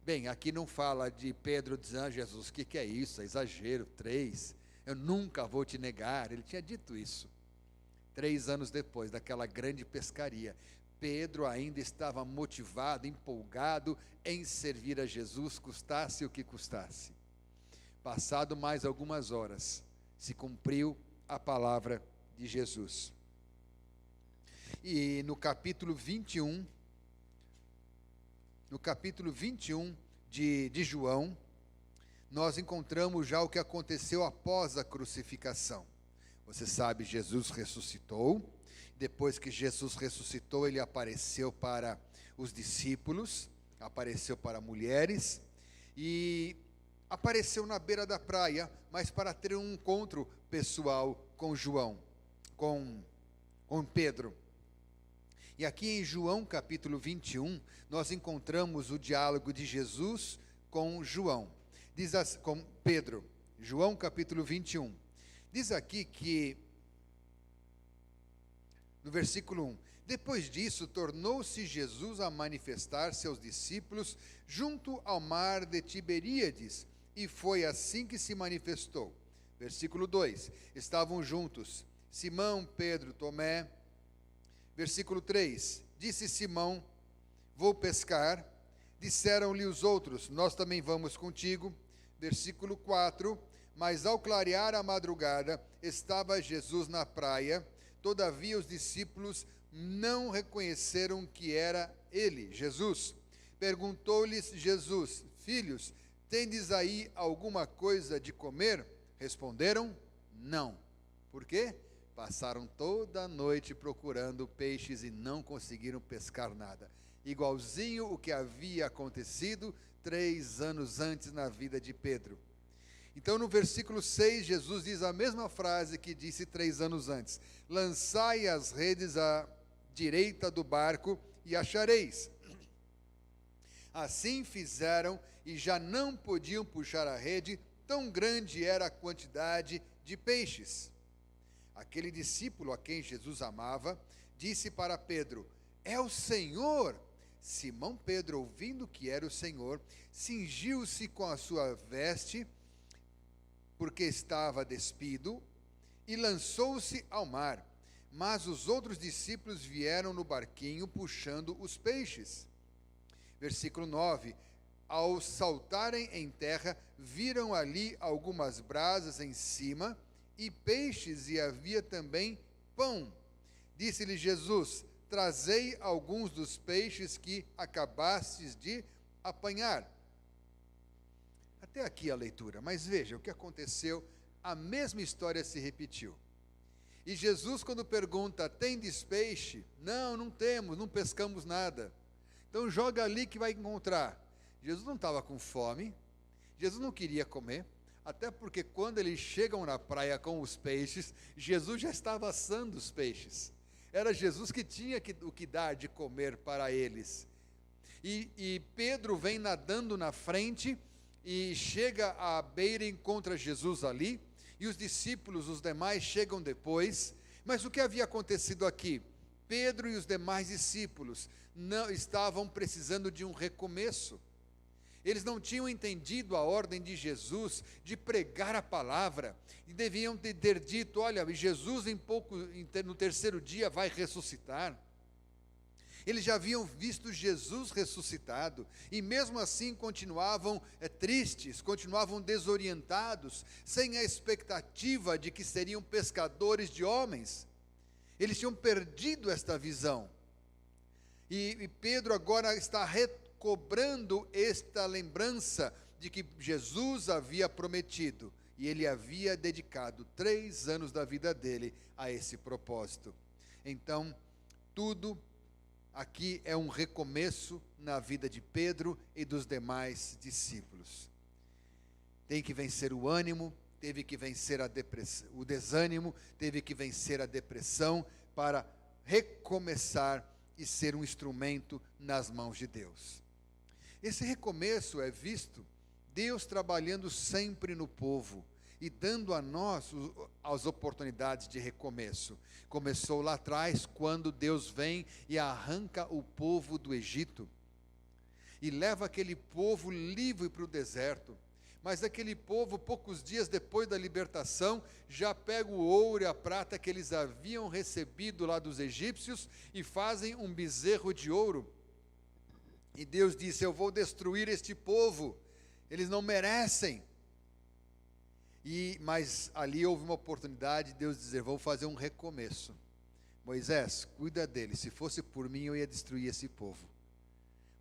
Bem, aqui não fala de Pedro dizendo: Jesus, o que é isso? É exagero, 3, eu nunca vou te negar. Ele tinha dito isso. 3 anos depois daquela grande pescaria, Pedro ainda estava motivado, empolgado em servir a Jesus, custasse o que custasse. Passado mais algumas horas, se cumpriu a palavra de Jesus. E no capítulo 21 de João, nós encontramos já o que aconteceu após a crucificação. Você sabe, Jesus ressuscitou. Depois que Jesus ressuscitou, ele apareceu para os discípulos, apareceu para mulheres e apareceu na beira da praia, mas para ter um encontro pessoal com João, com Pedro. E aqui em João capítulo 21, nós encontramos o diálogo de Jesus com João. Diz assim, com Pedro, João capítulo 21. Diz aqui que, no versículo 1, depois disso tornou-se Jesus a manifestar-se aos discípulos junto ao mar de Tiberíades, e foi assim que se manifestou. Versículo 2, estavam juntos Simão, Pedro, Tomé. Versículo 3, disse Simão: vou pescar. Disseram-lhe os outros: nós também vamos contigo. Versículo 4, mas ao clarear a madrugada, estava Jesus na praia. Todavia os discípulos não reconheceram que era ele, Jesus. Perguntou-lhes Jesus: filhos, tendes aí alguma coisa de comer? Responderam: não. Por quê? Passaram toda a noite procurando peixes e não conseguiram pescar nada. Igualzinho o que havia acontecido 3 anos antes na vida de Pedro. Então no versículo 6, Jesus diz a mesma frase que disse 3 anos antes: lançai as redes à direita do barco e achareis. Assim fizeram e já não podiam puxar a rede, tão grande era a quantidade de peixes. Aquele discípulo a quem Jesus amava, disse para Pedro: é o Senhor. Simão Pedro, ouvindo que era o Senhor, cingiu-se com a sua veste, porque estava despido, e lançou-se ao mar. Mas os outros discípulos vieram no barquinho, puxando os peixes. Versículo 9, ao saltarem em terra, viram ali algumas brasas em cima, e peixes, e havia também pão. Disse-lhe Jesus: trazei alguns dos peixes que acabastes de apanhar. Até aqui a leitura, mas veja o que aconteceu, a mesma história se repetiu. E Jesus, quando pergunta: tendes peixe? Não, não temos, não pescamos nada. Então joga ali que vai encontrar. Jesus não estava com fome, Jesus não queria comer, até porque quando eles chegam na praia com os peixes, Jesus já estava assando os peixes. Era Jesus que tinha o que dar de comer para eles. E Pedro vem nadando na frente e chega à beira e encontra Jesus ali, e os discípulos, os demais, chegam depois. Mas o que havia acontecido aqui? Pedro e os demais discípulos não estavam precisando de um recomeço. Eles não tinham entendido a ordem de Jesus de pregar a palavra, e deviam ter dito: olha, Jesus no terceiro dia vai ressuscitar. Eles já haviam visto Jesus ressuscitado, e mesmo assim continuavam tristes, continuavam desorientados, sem a expectativa de que seriam pescadores de homens. Eles tinham perdido esta visão. E Pedro agora está recobrando esta lembrança de que Jesus havia prometido, e ele havia dedicado 3 anos da vida dele a esse propósito. Então, tudo aqui é um recomeço na vida de Pedro e dos demais discípulos. Tem que vencer o ânimo, teve que vencer o desânimo, teve que vencer a depressão para recomeçar e ser um instrumento nas mãos de Deus. Esse recomeço é visto Deus trabalhando sempre no povo e dando a nós as oportunidades de recomeço. Começou lá atrás, quando Deus vem e arranca o povo do Egito e leva aquele povo livre para o deserto. Mas aquele povo, poucos dias depois da libertação, já pega o ouro e a prata que eles haviam recebido lá dos egípcios e fazem um bezerro de ouro. E Deus disse: eu vou destruir este povo, eles não merecem. Mas ali houve uma oportunidade de Deus dizer: vou fazer um recomeço. Moisés, cuida dele, se fosse por mim eu ia destruir esse povo.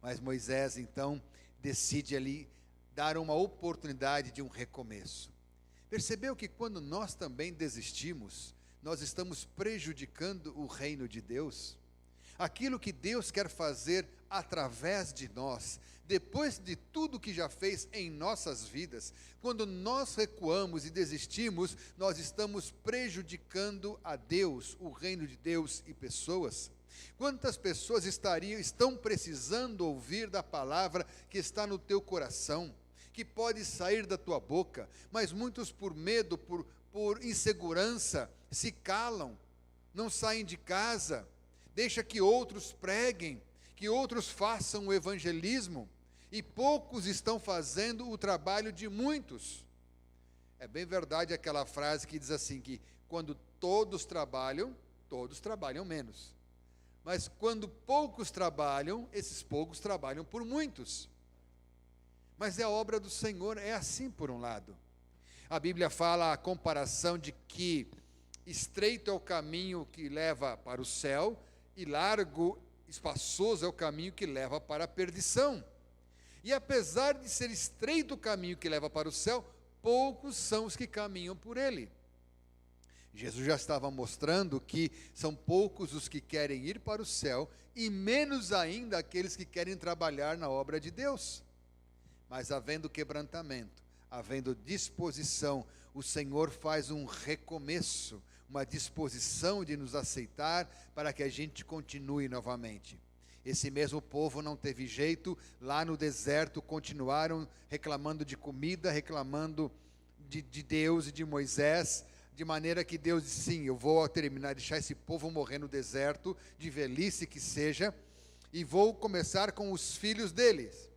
Mas Moisés então decide ali dar uma oportunidade de um recomeço. Percebeu que quando nós também desistimos, nós estamos prejudicando o reino de Deus? Aquilo que Deus quer fazer através de nós, depois de tudo que já fez em nossas vidas, quando nós recuamos e desistimos, nós estamos prejudicando a Deus, o reino de Deus e pessoas. Quantas pessoas estão precisando ouvir da palavra que está no teu coração, que pode sair da tua boca, mas muitos por medo, por insegurança, se calam, não saem de casa, deixa que outros preguem, que outros façam o evangelismo, e poucos estão fazendo o trabalho de muitos. É bem verdade aquela frase que diz assim, que quando todos trabalham menos. Mas quando poucos trabalham, esses poucos trabalham por muitos. Mas é a obra do Senhor, é assim por um lado. A Bíblia fala a comparação de que estreito é o caminho que leva para o céu, e largo, espaçoso é o caminho que leva para a perdição. E apesar de ser estreito o caminho que leva para o céu, poucos são os que caminham por ele. Jesus já estava mostrando que são poucos os que querem ir para o céu, e menos ainda aqueles que querem trabalhar na obra de Deus. Mas havendo quebrantamento, havendo disposição, o Senhor faz um recomeço, uma disposição de nos aceitar para que a gente continue novamente. Esse mesmo povo não teve jeito, lá no deserto continuaram reclamando de comida, reclamando de Deus e de Moisés, de maneira que Deus disse: sim, eu vou deixar esse povo morrer no deserto, de velhice que seja, e vou começar com os filhos deles.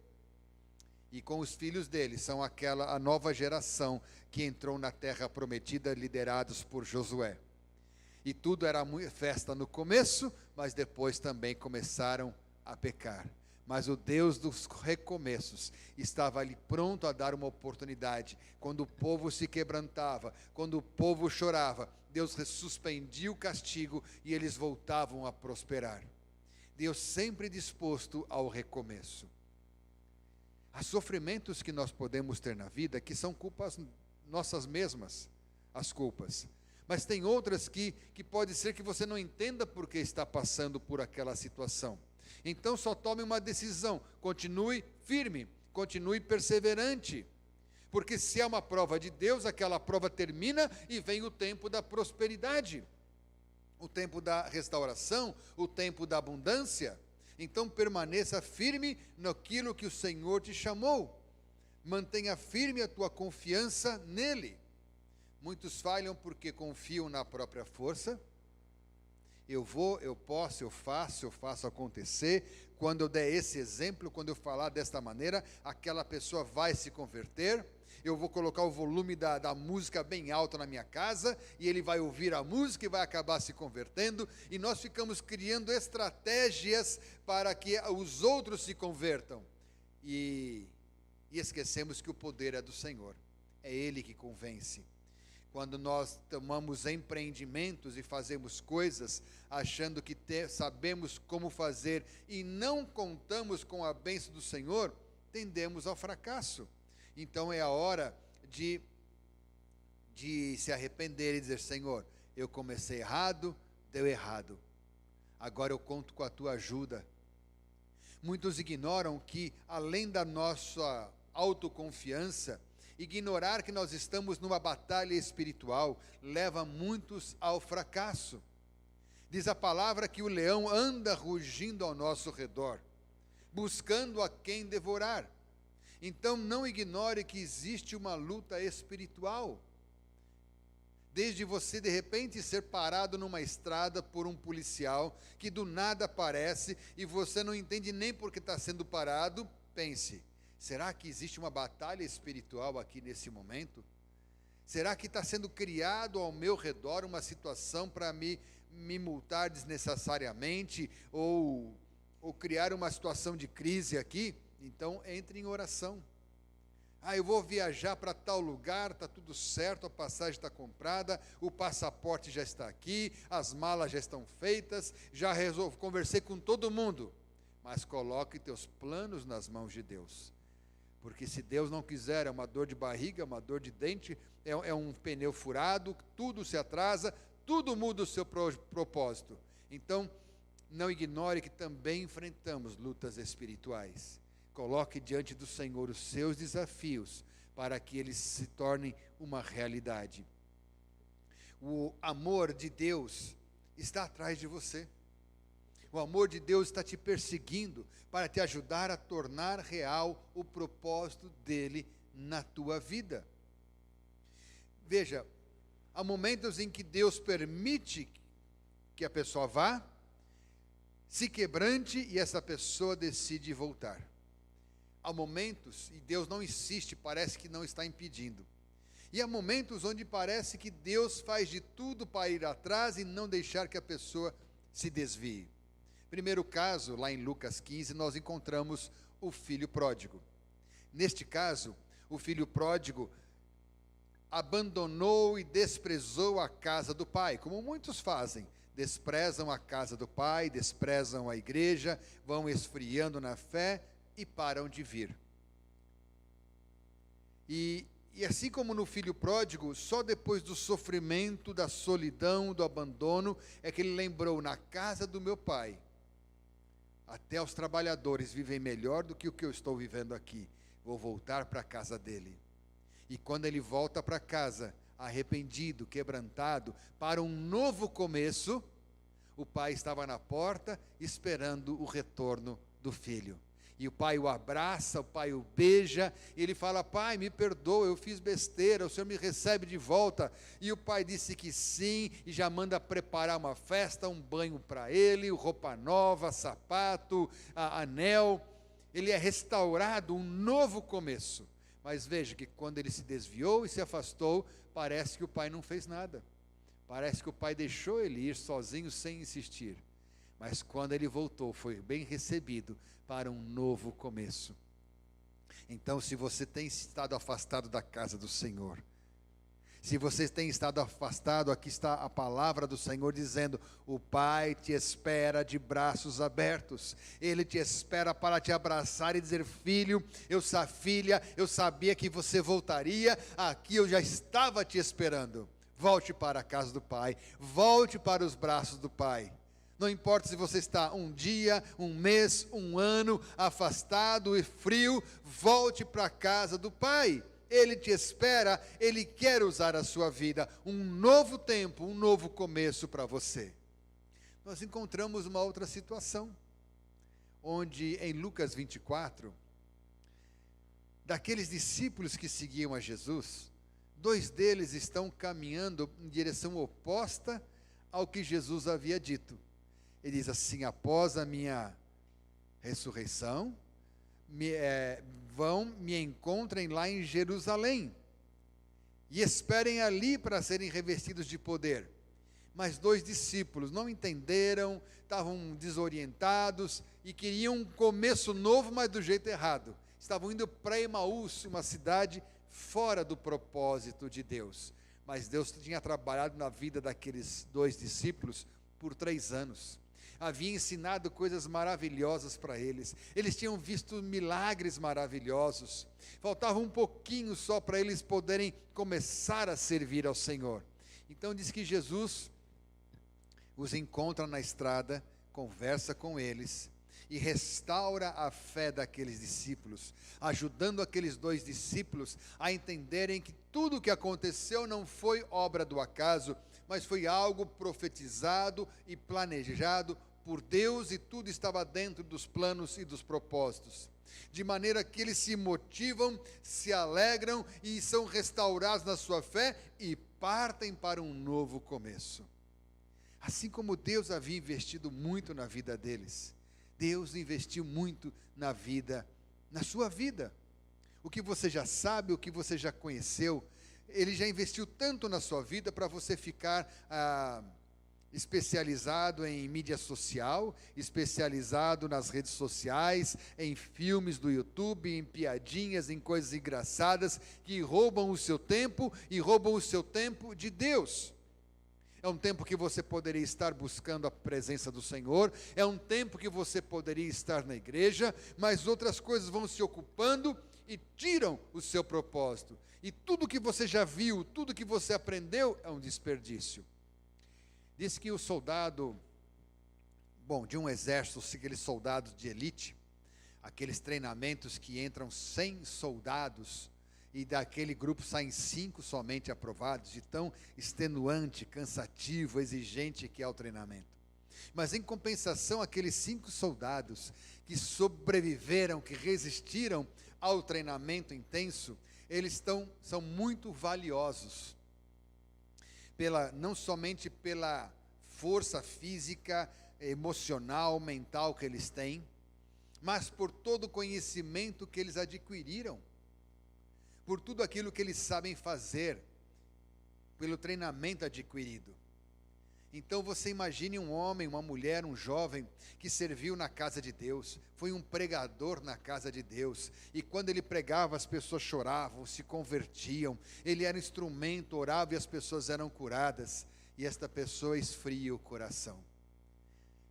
E com os filhos deles são a nova geração que entrou na terra prometida, liderados por Josué. E tudo era festa no começo, mas depois também começaram a pecar. Mas o Deus dos recomeços estava ali pronto a dar uma oportunidade. Quando o povo se quebrantava, quando o povo chorava, Deus suspendia o castigo e eles voltavam a prosperar. Deus sempre disposto ao recomeço. Há sofrimentos que nós podemos ter na vida que são culpas nossas mesmas, as culpas. Mas tem outras que pode ser que você não entenda por que está passando por aquela situação. Então só tome uma decisão, continue firme, continue perseverante. Porque se é uma prova de Deus, aquela prova termina e vem o tempo da prosperidade, o tempo da restauração, o tempo da abundância. Então permaneça firme naquilo que o Senhor te chamou. Mantenha firme a tua confiança nele. Muitos falham porque confiam na própria força Eu vou, eu posso, eu faço acontecer. Quando eu der esse exemplo, quando eu falar desta maneira, aquela pessoa vai se converter. Eu vou colocar o volume da música bem alto na minha casa, e ele vai ouvir a música e vai acabar se convertendo, e nós ficamos criando estratégias para que os outros se convertam, e esquecemos que o poder é do Senhor, é Ele que convence. Quando nós tomamos empreendimentos e fazemos coisas, achando que sabemos como fazer, e não contamos com a bênção do Senhor, tendemos ao fracasso. Então é a hora de se arrepender e dizer: Senhor, eu comecei errado, deu errado, agora eu conto com a tua ajuda. Muitos ignoram que, além da nossa autoconfiança, ignorar que nós estamos numa batalha espiritual leva muitos ao fracasso. Diz a palavra que o leão anda rugindo ao nosso redor, buscando a quem devorar. Então não ignore que existe uma luta espiritual. Desde você de repente ser parado numa estrada por um policial que do nada aparece e você não entende nem por que está sendo parado, pense: será que existe uma batalha espiritual aqui nesse momento? Será que está sendo criado ao meu redor uma situação para me multar desnecessariamente ou criar uma situação de crise aqui? Então entre em oração. Eu vou viajar para tal lugar, está tudo certo, a passagem está comprada, o passaporte já está aqui, as malas já estão feitas, já conversei com todo mundo. Mas coloque teus planos nas mãos de Deus. Porque se Deus não quiser, é uma dor de barriga, uma dor de dente, é um pneu furado, tudo se atrasa, tudo muda o seu propósito. Então, não ignore que também enfrentamos lutas espirituais. Coloque diante do Senhor os seus desafios, para que eles se tornem uma realidade. O amor de Deus está atrás de você. O amor de Deus está te perseguindo, para te ajudar a tornar real o propósito dele na tua vida. Veja, há momentos em que Deus permite que a pessoa vá, se quebrante e essa pessoa decide voltar. Há momentos, e Deus não insiste, parece que não está impedindo. E há momentos onde parece que Deus faz de tudo para ir atrás e não deixar que a pessoa se desvie. Primeiro caso, lá em Lucas 15, nós encontramos o filho pródigo. Neste caso, o filho pródigo abandonou e desprezou a casa do pai, como muitos fazem. Desprezam a casa do pai, desprezam a igreja, vão esfriando na fé e param de vir. E assim como no filho pródigo, só depois do sofrimento, da solidão, do abandono, é que ele lembrou: na casa do meu pai, até os trabalhadores vivem melhor do que o que eu estou vivendo aqui. Vou voltar para a casa dele. E quando ele volta para casa, arrependido, quebrantado, para um novo começo, o pai estava na porta esperando o retorno do filho. E o pai o abraça, o pai o beija, e ele fala: pai, me perdoa, eu fiz besteira, o senhor me recebe de volta? E o pai disse que sim, e já manda preparar uma festa, um banho para ele, roupa nova, sapato, anel. Ele é restaurado, um novo começo. Mas veja que quando ele se desviou e se afastou, parece que o pai não fez nada. Parece que o pai deixou ele ir sozinho, sem insistir. Mas quando ele voltou, foi bem recebido para um novo começo. Então, se você tem estado afastado da casa do Senhor, se você tem estado afastado, aqui está a palavra do Senhor dizendo: o Pai te espera de braços abertos. Ele te espera para te abraçar e dizer: filho, filha, eu sabia que você voltaria, aqui eu já estava te esperando. Volte para a casa do Pai, volte para os braços do Pai. Não importa se você está um dia, um mês, um ano afastado e frio, volte para a casa do Pai. Ele te espera, Ele quer usar a sua vida, um novo tempo, um novo começo para você. Nós encontramos uma outra situação, onde em Lucas 24, daqueles discípulos que seguiam a Jesus, 2 deles estão caminhando em direção oposta ao que Jesus havia dito. Ele diz assim: após a minha ressurreição, me encontrem lá em Jerusalém, e esperem ali para serem revestidos de poder. Mas 2 discípulos não entenderam, estavam desorientados, e queriam um começo novo, mas do jeito errado. Estavam indo para Emaús, uma cidade fora do propósito de Deus. Mas Deus tinha trabalhado na vida daqueles 2 discípulos por 3 anos. Havia ensinado coisas maravilhosas para eles. Eles tinham visto milagres maravilhosos. Faltava um pouquinho só para eles poderem começar a servir ao Senhor. Então diz que Jesus os encontra na estrada, conversa com eles e restaura a fé daqueles discípulos, ajudando aqueles 2 discípulos a entenderem que tudo o que aconteceu não foi obra do acaso, mas foi algo profetizado e planejado por Deus, e tudo estava dentro dos planos e dos propósitos. De maneira que eles se motivam, se alegram e são restaurados na sua fé e partem para um novo começo. Assim como Deus havia investido muito na vida deles, Deus investiu muito na sua vida. O que você já sabe, o que você já conheceu, Ele já investiu tanto na sua vida para você ficar especializado em mídia social, especializado nas redes sociais, em filmes do YouTube, em piadinhas, em coisas engraçadas que roubam o seu tempo e roubam o seu tempo de Deus. É um tempo que você poderia estar buscando a presença do Senhor, é um tempo que você poderia estar na igreja, mas outras coisas vão se ocupando e tiram o seu propósito. E tudo que você já viu, tudo que você aprendeu é um desperdício. Diz que o soldado, de um exército, aqueles soldados de elite, aqueles treinamentos que entram 100 soldados, e daquele grupo saem 5 somente aprovados, de tão extenuante, cansativo, exigente que é o treinamento. Mas em compensação, aqueles 5 soldados que sobreviveram, que resistiram ao treinamento intenso, eles são muito valiosos, não somente pela força física, emocional, mental que eles têm, mas por todo o conhecimento que eles adquiriram, por tudo aquilo que eles sabem fazer, pelo treinamento adquirido. Então você imagine um homem, uma mulher, um jovem que serviu na casa de Deus, foi um pregador na casa de Deus, e quando ele pregava as pessoas choravam, se convertiam, ele era instrumento, orava e as pessoas eram curadas, e esta pessoa esfria o coração,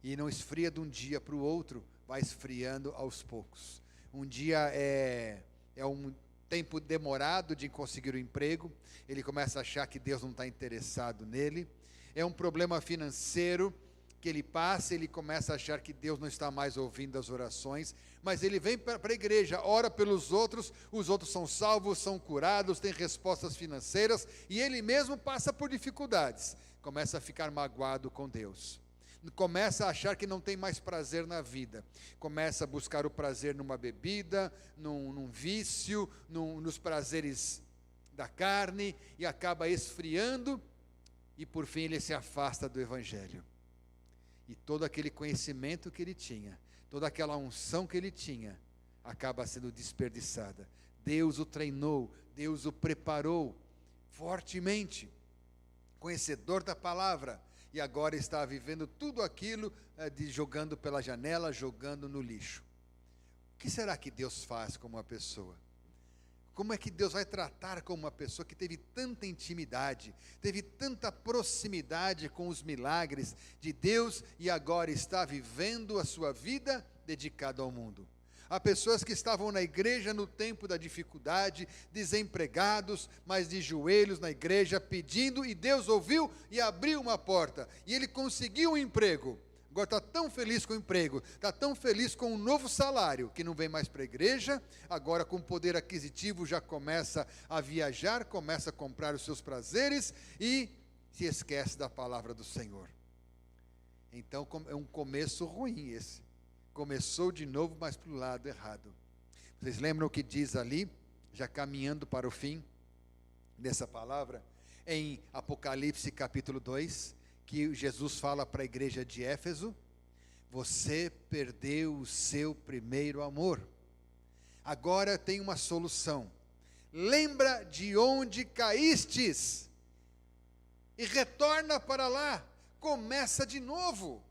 e não esfria de um dia para o outro, vai esfriando aos poucos. Um dia é um tempo demorado de conseguir o emprego, ele começa a achar que Deus não está interessado nele. É um problema financeiro que ele passa, ele começa a achar que Deus não está mais ouvindo as orações, mas ele vem para a igreja, ora pelos outros, os outros são salvos, são curados, têm respostas financeiras, e ele mesmo passa por dificuldades, começa a ficar magoado com Deus, começa a achar que não tem mais prazer na vida, começa a buscar o prazer numa bebida, num vício, nos prazeres da carne, e acaba esfriando, e por fim ele se afasta do Evangelho. E todo aquele conhecimento que ele tinha, toda aquela unção que ele tinha, acaba sendo desperdiçada. Deus o treinou, Deus o preparou fortemente, conhecedor da palavra, e agora está vivendo tudo aquilo jogando pela janela, jogando no lixo. O que será que Deus faz com uma pessoa? Como é que Deus vai tratar com uma pessoa que teve tanta intimidade, teve tanta proximidade com os milagres de Deus e agora está vivendo a sua vida dedicada ao mundo? Há pessoas que estavam na igreja no tempo da dificuldade, desempregados, mas de joelhos na igreja pedindo, e Deus ouviu e abriu uma porta, e ele conseguiu um emprego. Agora está tão feliz com o emprego, está tão feliz com um novo salário, que não vem mais para a igreja, agora com poder aquisitivo já começa a viajar, começa a comprar os seus prazeres e se esquece da palavra do Senhor. Então é um começo ruim esse. Começou de novo, mas para o lado errado. Vocês lembram o que diz ali, já caminhando para o fim dessa palavra, em Apocalipse capítulo 2, que Jesus fala para a igreja de Éfeso: você perdeu o seu primeiro amor. Agora tem uma solução. Lembra de onde caístes e retorna para lá. Começa de novo.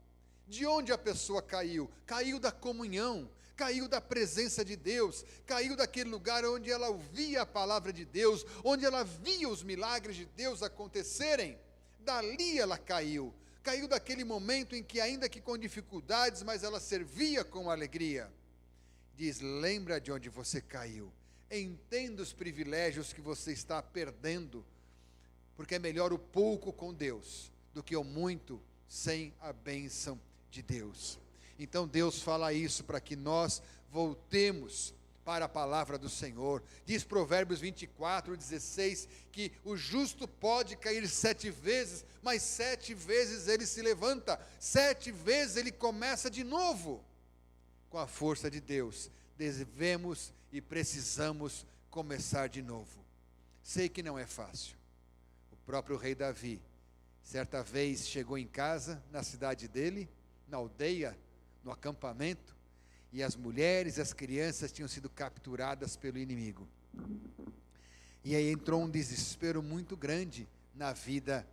De onde a pessoa caiu? Caiu da comunhão, caiu da presença de Deus, caiu daquele lugar onde ela ouvia a palavra de Deus, onde ela via os milagres de Deus acontecerem. Dali ela caiu. Caiu daquele momento em que, ainda que com dificuldades, mas ela servia com alegria. Diz: lembra de onde você caiu. Entenda os privilégios que você está perdendo, porque é melhor o pouco com Deus do que o muito sem a bênção de Deus. Então Deus fala isso para que nós voltemos para a palavra do Senhor. Diz Provérbios 24:16 que o justo pode cair 7 vezes, mas 7 vezes ele se levanta, 7 vezes ele começa de novo. Com a força de Deus, devemos e precisamos começar de novo. Sei que não é fácil. O próprio rei Davi, certa vez, chegou em casa, na cidade dele, na aldeia, no acampamento, e as mulheres e as crianças tinham sido capturadas pelo inimigo. E aí entrou um desespero muito grande na vida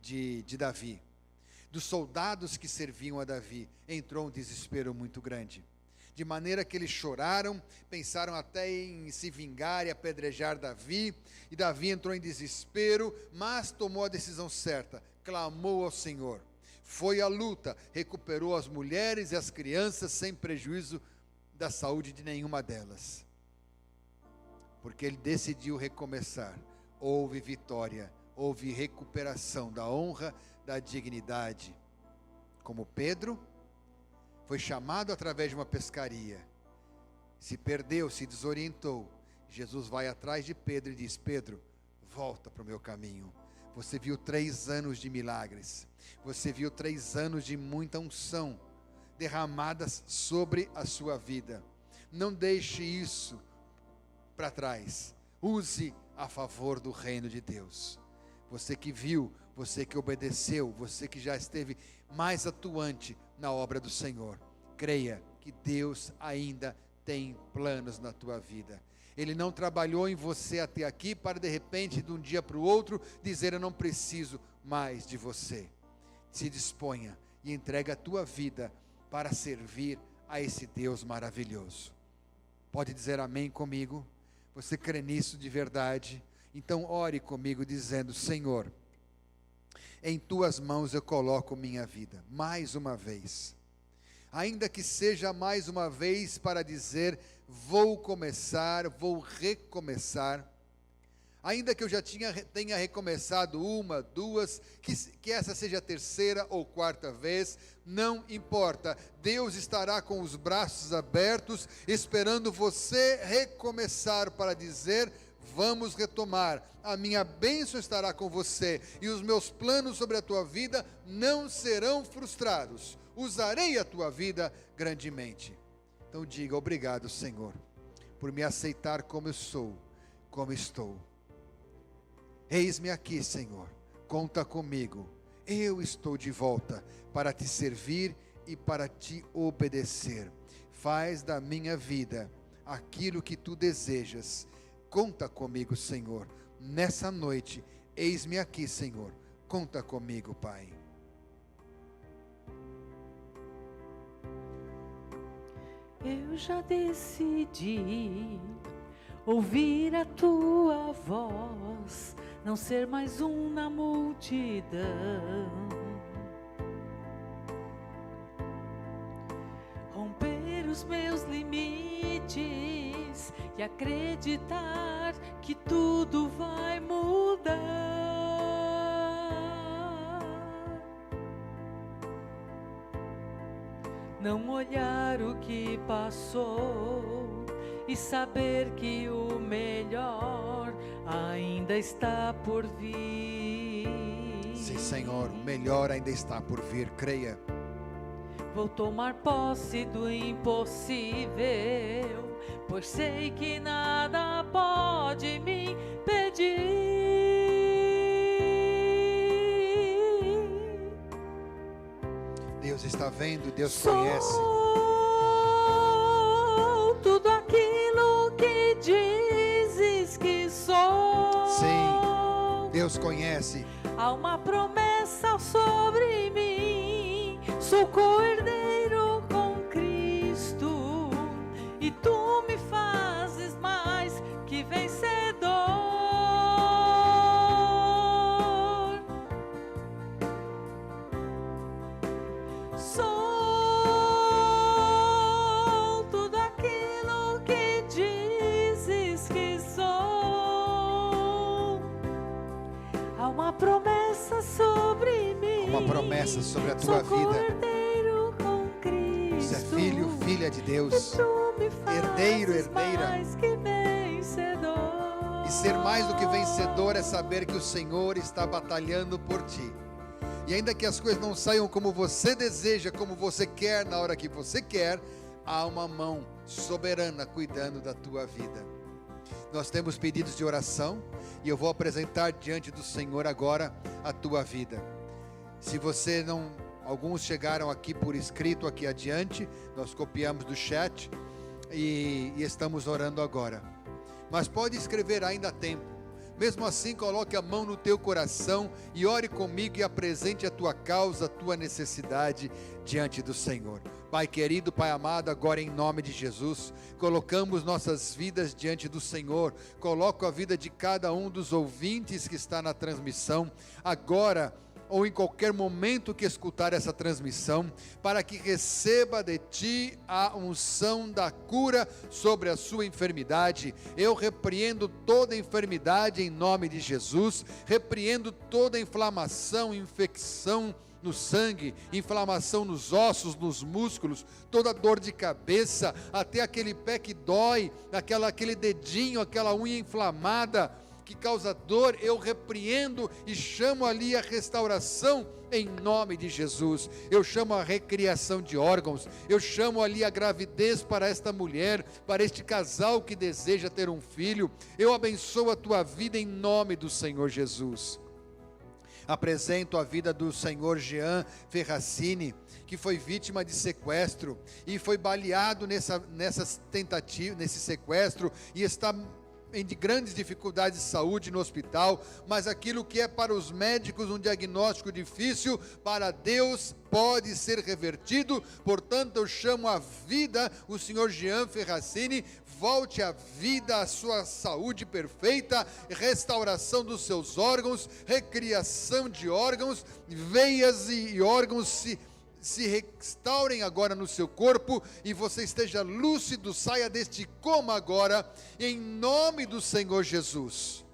de Davi. Dos soldados que serviam a Davi, entrou um desespero muito grande. De maneira que eles choraram, pensaram até em se vingar e apedrejar Davi. E Davi entrou em desespero, mas tomou a decisão certa, clamou ao Senhor. Foi à luta, recuperou as mulheres e as crianças sem prejuízo da saúde de nenhuma delas. Porque ele decidiu recomeçar. Houve vitória, houve recuperação da honra, da dignidade. Como Pedro, foi chamado através de uma pescaria. Se perdeu, se desorientou. Jesus vai atrás de Pedro e diz: Pedro, volta para o meu caminho. Você viu 3 anos de milagres. Você viu 3 anos de muita unção derramadas sobre a sua vida. Não deixe isso para trás. Use a favor do reino de Deus. Você que viu, você que obedeceu, você que já esteve mais atuante na obra do Senhor, creia que Deus ainda tem planos na tua vida. Ele não trabalhou em você até aqui para, de repente, de um dia para o outro, dizer: eu não preciso mais de você. Se disponha e entregue a tua vida para servir a esse Deus maravilhoso. Pode dizer amém comigo? Você crê nisso de verdade? Então ore comigo dizendo: Senhor, em tuas mãos eu coloco minha vida, mais uma vez. Ainda que seja mais uma vez para dizer: vou começar, vou recomeçar. Ainda que eu já tenha recomeçado 1, 2, que essa seja a 3ª ou 4ª vez, não importa. Deus estará com os braços abertos, esperando você recomeçar para dizer: vamos retomar. A minha bênção estará com você e os meus planos sobre a tua vida não serão frustrados. Usarei a tua vida grandemente. Então diga: obrigado, Senhor, por me aceitar como eu sou, como estou. Eis-me aqui, Senhor, conta comigo. Eu estou de volta para te servir e para te obedecer. Faz da minha vida aquilo que tu desejas. Conta comigo, Senhor, nessa noite. Eis-me aqui, Senhor, conta comigo, Pai. Eu já decidi ouvir a tua voz, não ser mais um na multidão. Romper os meus limites e acreditar que tudo vai mudar. Não olhar o que passou e saber que o melhor ainda está por vir. Sim, Senhor, o melhor ainda está por vir, creia. Vou tomar posse do impossível, pois sei que nada pode me impedir. Deus está vendo, Deus Sou conhece. tudo aquilo que dizes que sou. Sim, Deus conhece. Há uma promessa sobre mim. Sou co-herdeiro com Cristo, e tu me fazes mais que vencedor. Sou tudo aquilo que dizes que sou. Há uma promessa sobre mim. Uma promessa sobre a tua Sou vida. co-herdeiro com Cristo. Você é filho, filha de Deus. E tu me fazes Herdeiro, herdeira. mais que vencedor. E ser mais do que vencedor é saber que o Senhor está batalhando por ti. E ainda que as coisas não saiam como você deseja, como você quer, na hora que você quer, há uma mão soberana cuidando da tua vida. Nós temos pedidos de oração e eu vou apresentar diante do Senhor agora a tua vida. Se você não, alguns chegaram aqui por escrito aqui adiante, nós copiamos do chat e estamos orando agora. Mas pode escrever, ainda há tempo. Mesmo assim, coloque a mão no teu coração e ore comigo e apresente a tua causa, a tua necessidade diante do Senhor. Pai querido, Pai amado, agora em nome de Jesus, colocamos nossas vidas diante do Senhor. Coloco a vida de cada um dos ouvintes que está na transmissão, agora ou em qualquer momento que escutar essa transmissão, para que receba de ti a unção da cura sobre a sua enfermidade. Eu repreendo toda enfermidade em nome de Jesus, repreendo toda inflamação, infecção no sangue, inflamação nos ossos, nos músculos, toda dor de cabeça, até aquele pé que dói, aquele dedinho, aquela unha inflamada, que causa dor, eu repreendo e chamo ali a restauração em nome de Jesus. Eu chamo a recriação de órgãos, eu chamo ali a gravidez para esta mulher, para este casal que deseja ter um filho. Eu abençoo a tua vida em nome do Senhor Jesus. Apresento a vida do senhor Jean Ferracini, que foi vítima de sequestro e foi baleado nesse sequestro e está em grandes dificuldades de saúde no hospital, mas aquilo que é para os médicos um diagnóstico difícil, para Deus pode ser revertido. Portanto, eu chamo a vida o senhor Jean Ferracini, volte à vida, a sua saúde perfeita, restauração dos seus órgãos, recriação de órgãos, veias e órgãos se restaurem agora no seu corpo e você esteja lúcido, saia deste coma agora, em nome do Senhor Jesus.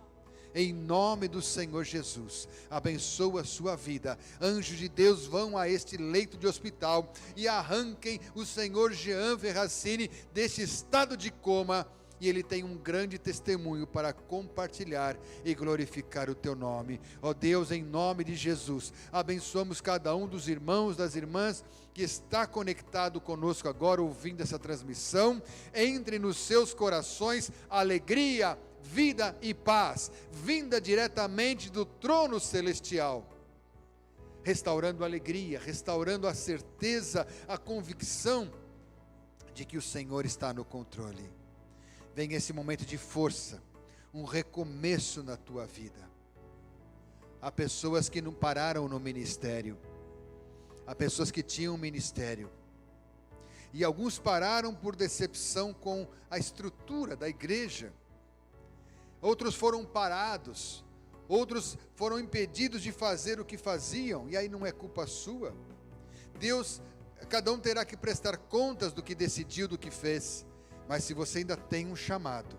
Em nome do Senhor Jesus, abençoa a sua vida. Anjos de Deus vão a este leito de hospital e arranquem o senhor Jean Ferracini deste estado de coma. E ele tem um grande testemunho para compartilhar e glorificar o teu nome. Ó Deus, em nome de Jesus, abençoamos cada um dos irmãos, das irmãs que está conectado conosco agora, ouvindo essa transmissão. Entre nos seus corações alegria, vida e paz, vinda diretamente do trono celestial, restaurando a alegria, restaurando a certeza, a convicção de que o Senhor está no controle. Vem esse momento de força, um recomeço na tua vida. Há pessoas que não pararam no ministério, há pessoas que tinham um ministério, e alguns pararam por decepção com a estrutura da igreja, outros foram parados, outros foram impedidos de fazer o que faziam, e aí não é culpa sua. Deus, cada um terá que prestar contas do que decidiu, do que fez. Mas se você ainda tem um chamado,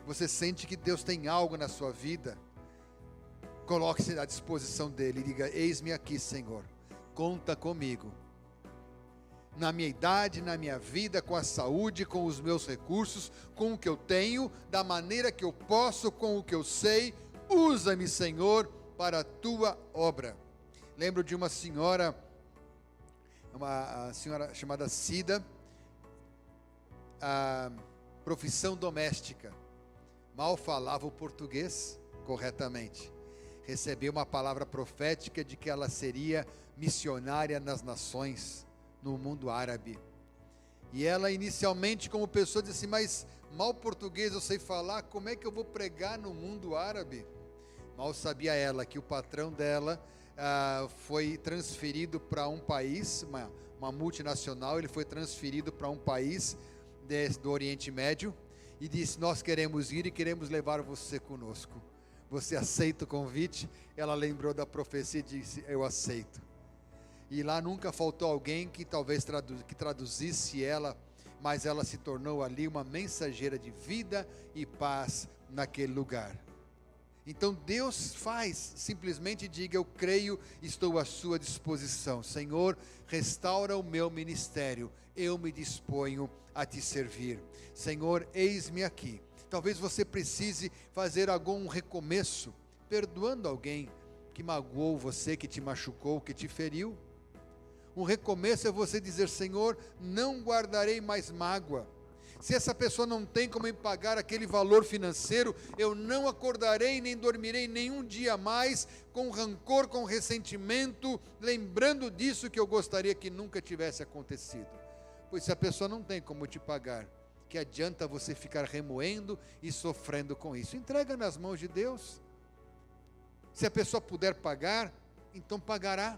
você sente que Deus tem algo na sua vida, coloque-se à disposição dele e diga: eis-me aqui, Senhor, conta comigo, na minha idade, na minha vida, com a saúde, com os meus recursos, com o que eu tenho, da maneira que eu posso, com o que eu sei, usa-me, Senhor, para a tua obra. Lembro de uma senhora chamada Cida, a profissão doméstica, mal falava o português corretamente, recebeu uma palavra profética de que ela seria missionária nas nações, no mundo árabe. E ela inicialmente, como pessoa, disse assim: mas mal português eu sei falar, como é que eu vou pregar no mundo árabe? Mal sabia ela que o patrão dela foi transferido para um país, uma multinacional. Ele foi transferido para um país do Oriente Médio e disse: nós queremos ir e queremos levar você conosco. Você aceita o convite? Ela lembrou da profecia e disse: eu aceito. E lá nunca faltou alguém que talvez traduzisse ela, mas ela se tornou ali uma mensageira de vida e paz naquele lugar. Então Deus faz, simplesmente diga: eu creio, estou à sua disposição. Senhor, restaura o meu ministério, eu me disponho a te servir. Senhor, eis-me aqui. Talvez você precise fazer algum recomeço, perdoando alguém que magoou você, que te machucou, que te feriu. Um recomeço é você dizer: Senhor, não guardarei mais mágoa. Se essa pessoa não tem como me pagar aquele valor financeiro, eu não acordarei nem dormirei nenhum dia mais com rancor, com ressentimento, lembrando disso que eu gostaria que nunca tivesse acontecido. Pois se a pessoa não tem como te pagar, que adianta você ficar remoendo e sofrendo com isso? Entrega nas mãos de Deus. Se a pessoa puder pagar, então pagará.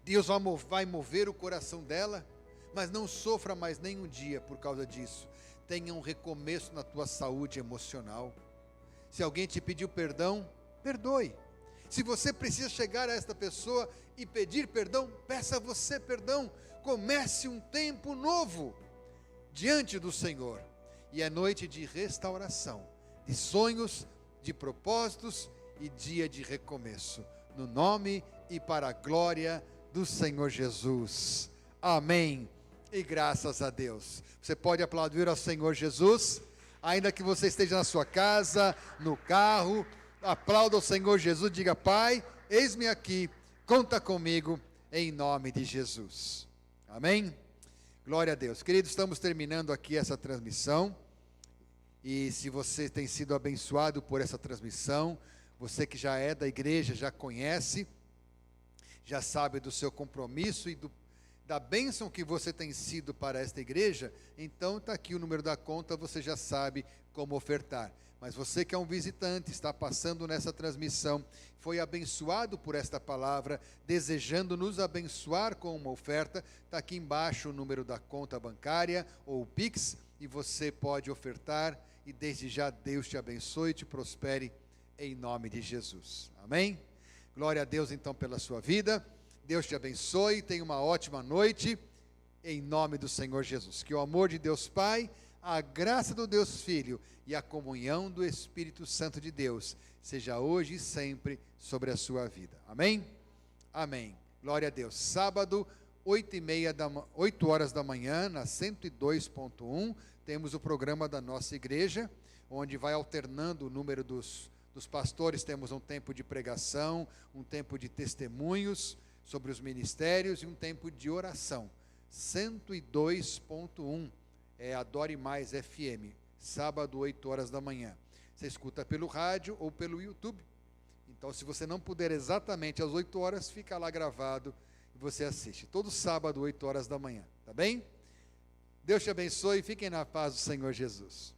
Deus vai mover o coração dela, mas não sofra mais nenhum dia por causa disso. Tenha um recomeço na tua saúde emocional. Se alguém te pediu perdão, perdoe. Se você precisa chegar a esta pessoa e pedir perdão, peça você perdão. Comece um tempo novo diante do Senhor. E é noite de restauração, de sonhos, de propósitos e dia de recomeço. No nome e para a glória do Senhor Jesus. Amém. E graças a Deus. Você pode aplaudir ao Senhor Jesus, ainda que você esteja na sua casa, no carro. Aplauda ao Senhor Jesus, diga: Pai, eis-me aqui, conta comigo, em nome de Jesus. Amém? Glória a Deus. Queridos, estamos terminando aqui essa transmissão, e se você tem sido abençoado por essa transmissão, você que já é da igreja, já conhece, já sabe do seu compromisso e da bênção que você tem sido para esta igreja, então está aqui o número da conta, você já sabe como ofertar. Mas você que é um visitante, está passando nessa transmissão, foi abençoado por esta palavra, desejando nos abençoar com uma oferta, está aqui embaixo o número da conta bancária ou o Pix, e você pode ofertar, e desde já Deus te abençoe e te prospere em nome de Jesus. Amém? Glória a Deus então pela sua vida. Deus te abençoe, tenha uma ótima noite, em nome do Senhor Jesus. Que o amor de Deus Pai, a graça do Deus Filho e a comunhão do Espírito Santo de Deus seja hoje e sempre sobre a sua vida. Amém? Amém. Glória a Deus. Sábado, 8 horas da manhã, na 102.1, temos o programa da nossa igreja, onde vai alternando o número dos pastores. Temos um tempo de pregação, um tempo de testemunhos sobre os ministérios e um tempo de oração. 102.1 é Adore Mais FM, sábado, 8 horas da manhã. Você escuta pelo rádio ou pelo YouTube. Então, se você não puder exatamente às 8 horas, fica lá gravado e você assiste. Todo sábado, 8 horas da manhã, tá bem? Deus te abençoe e fiquem na paz do Senhor Jesus.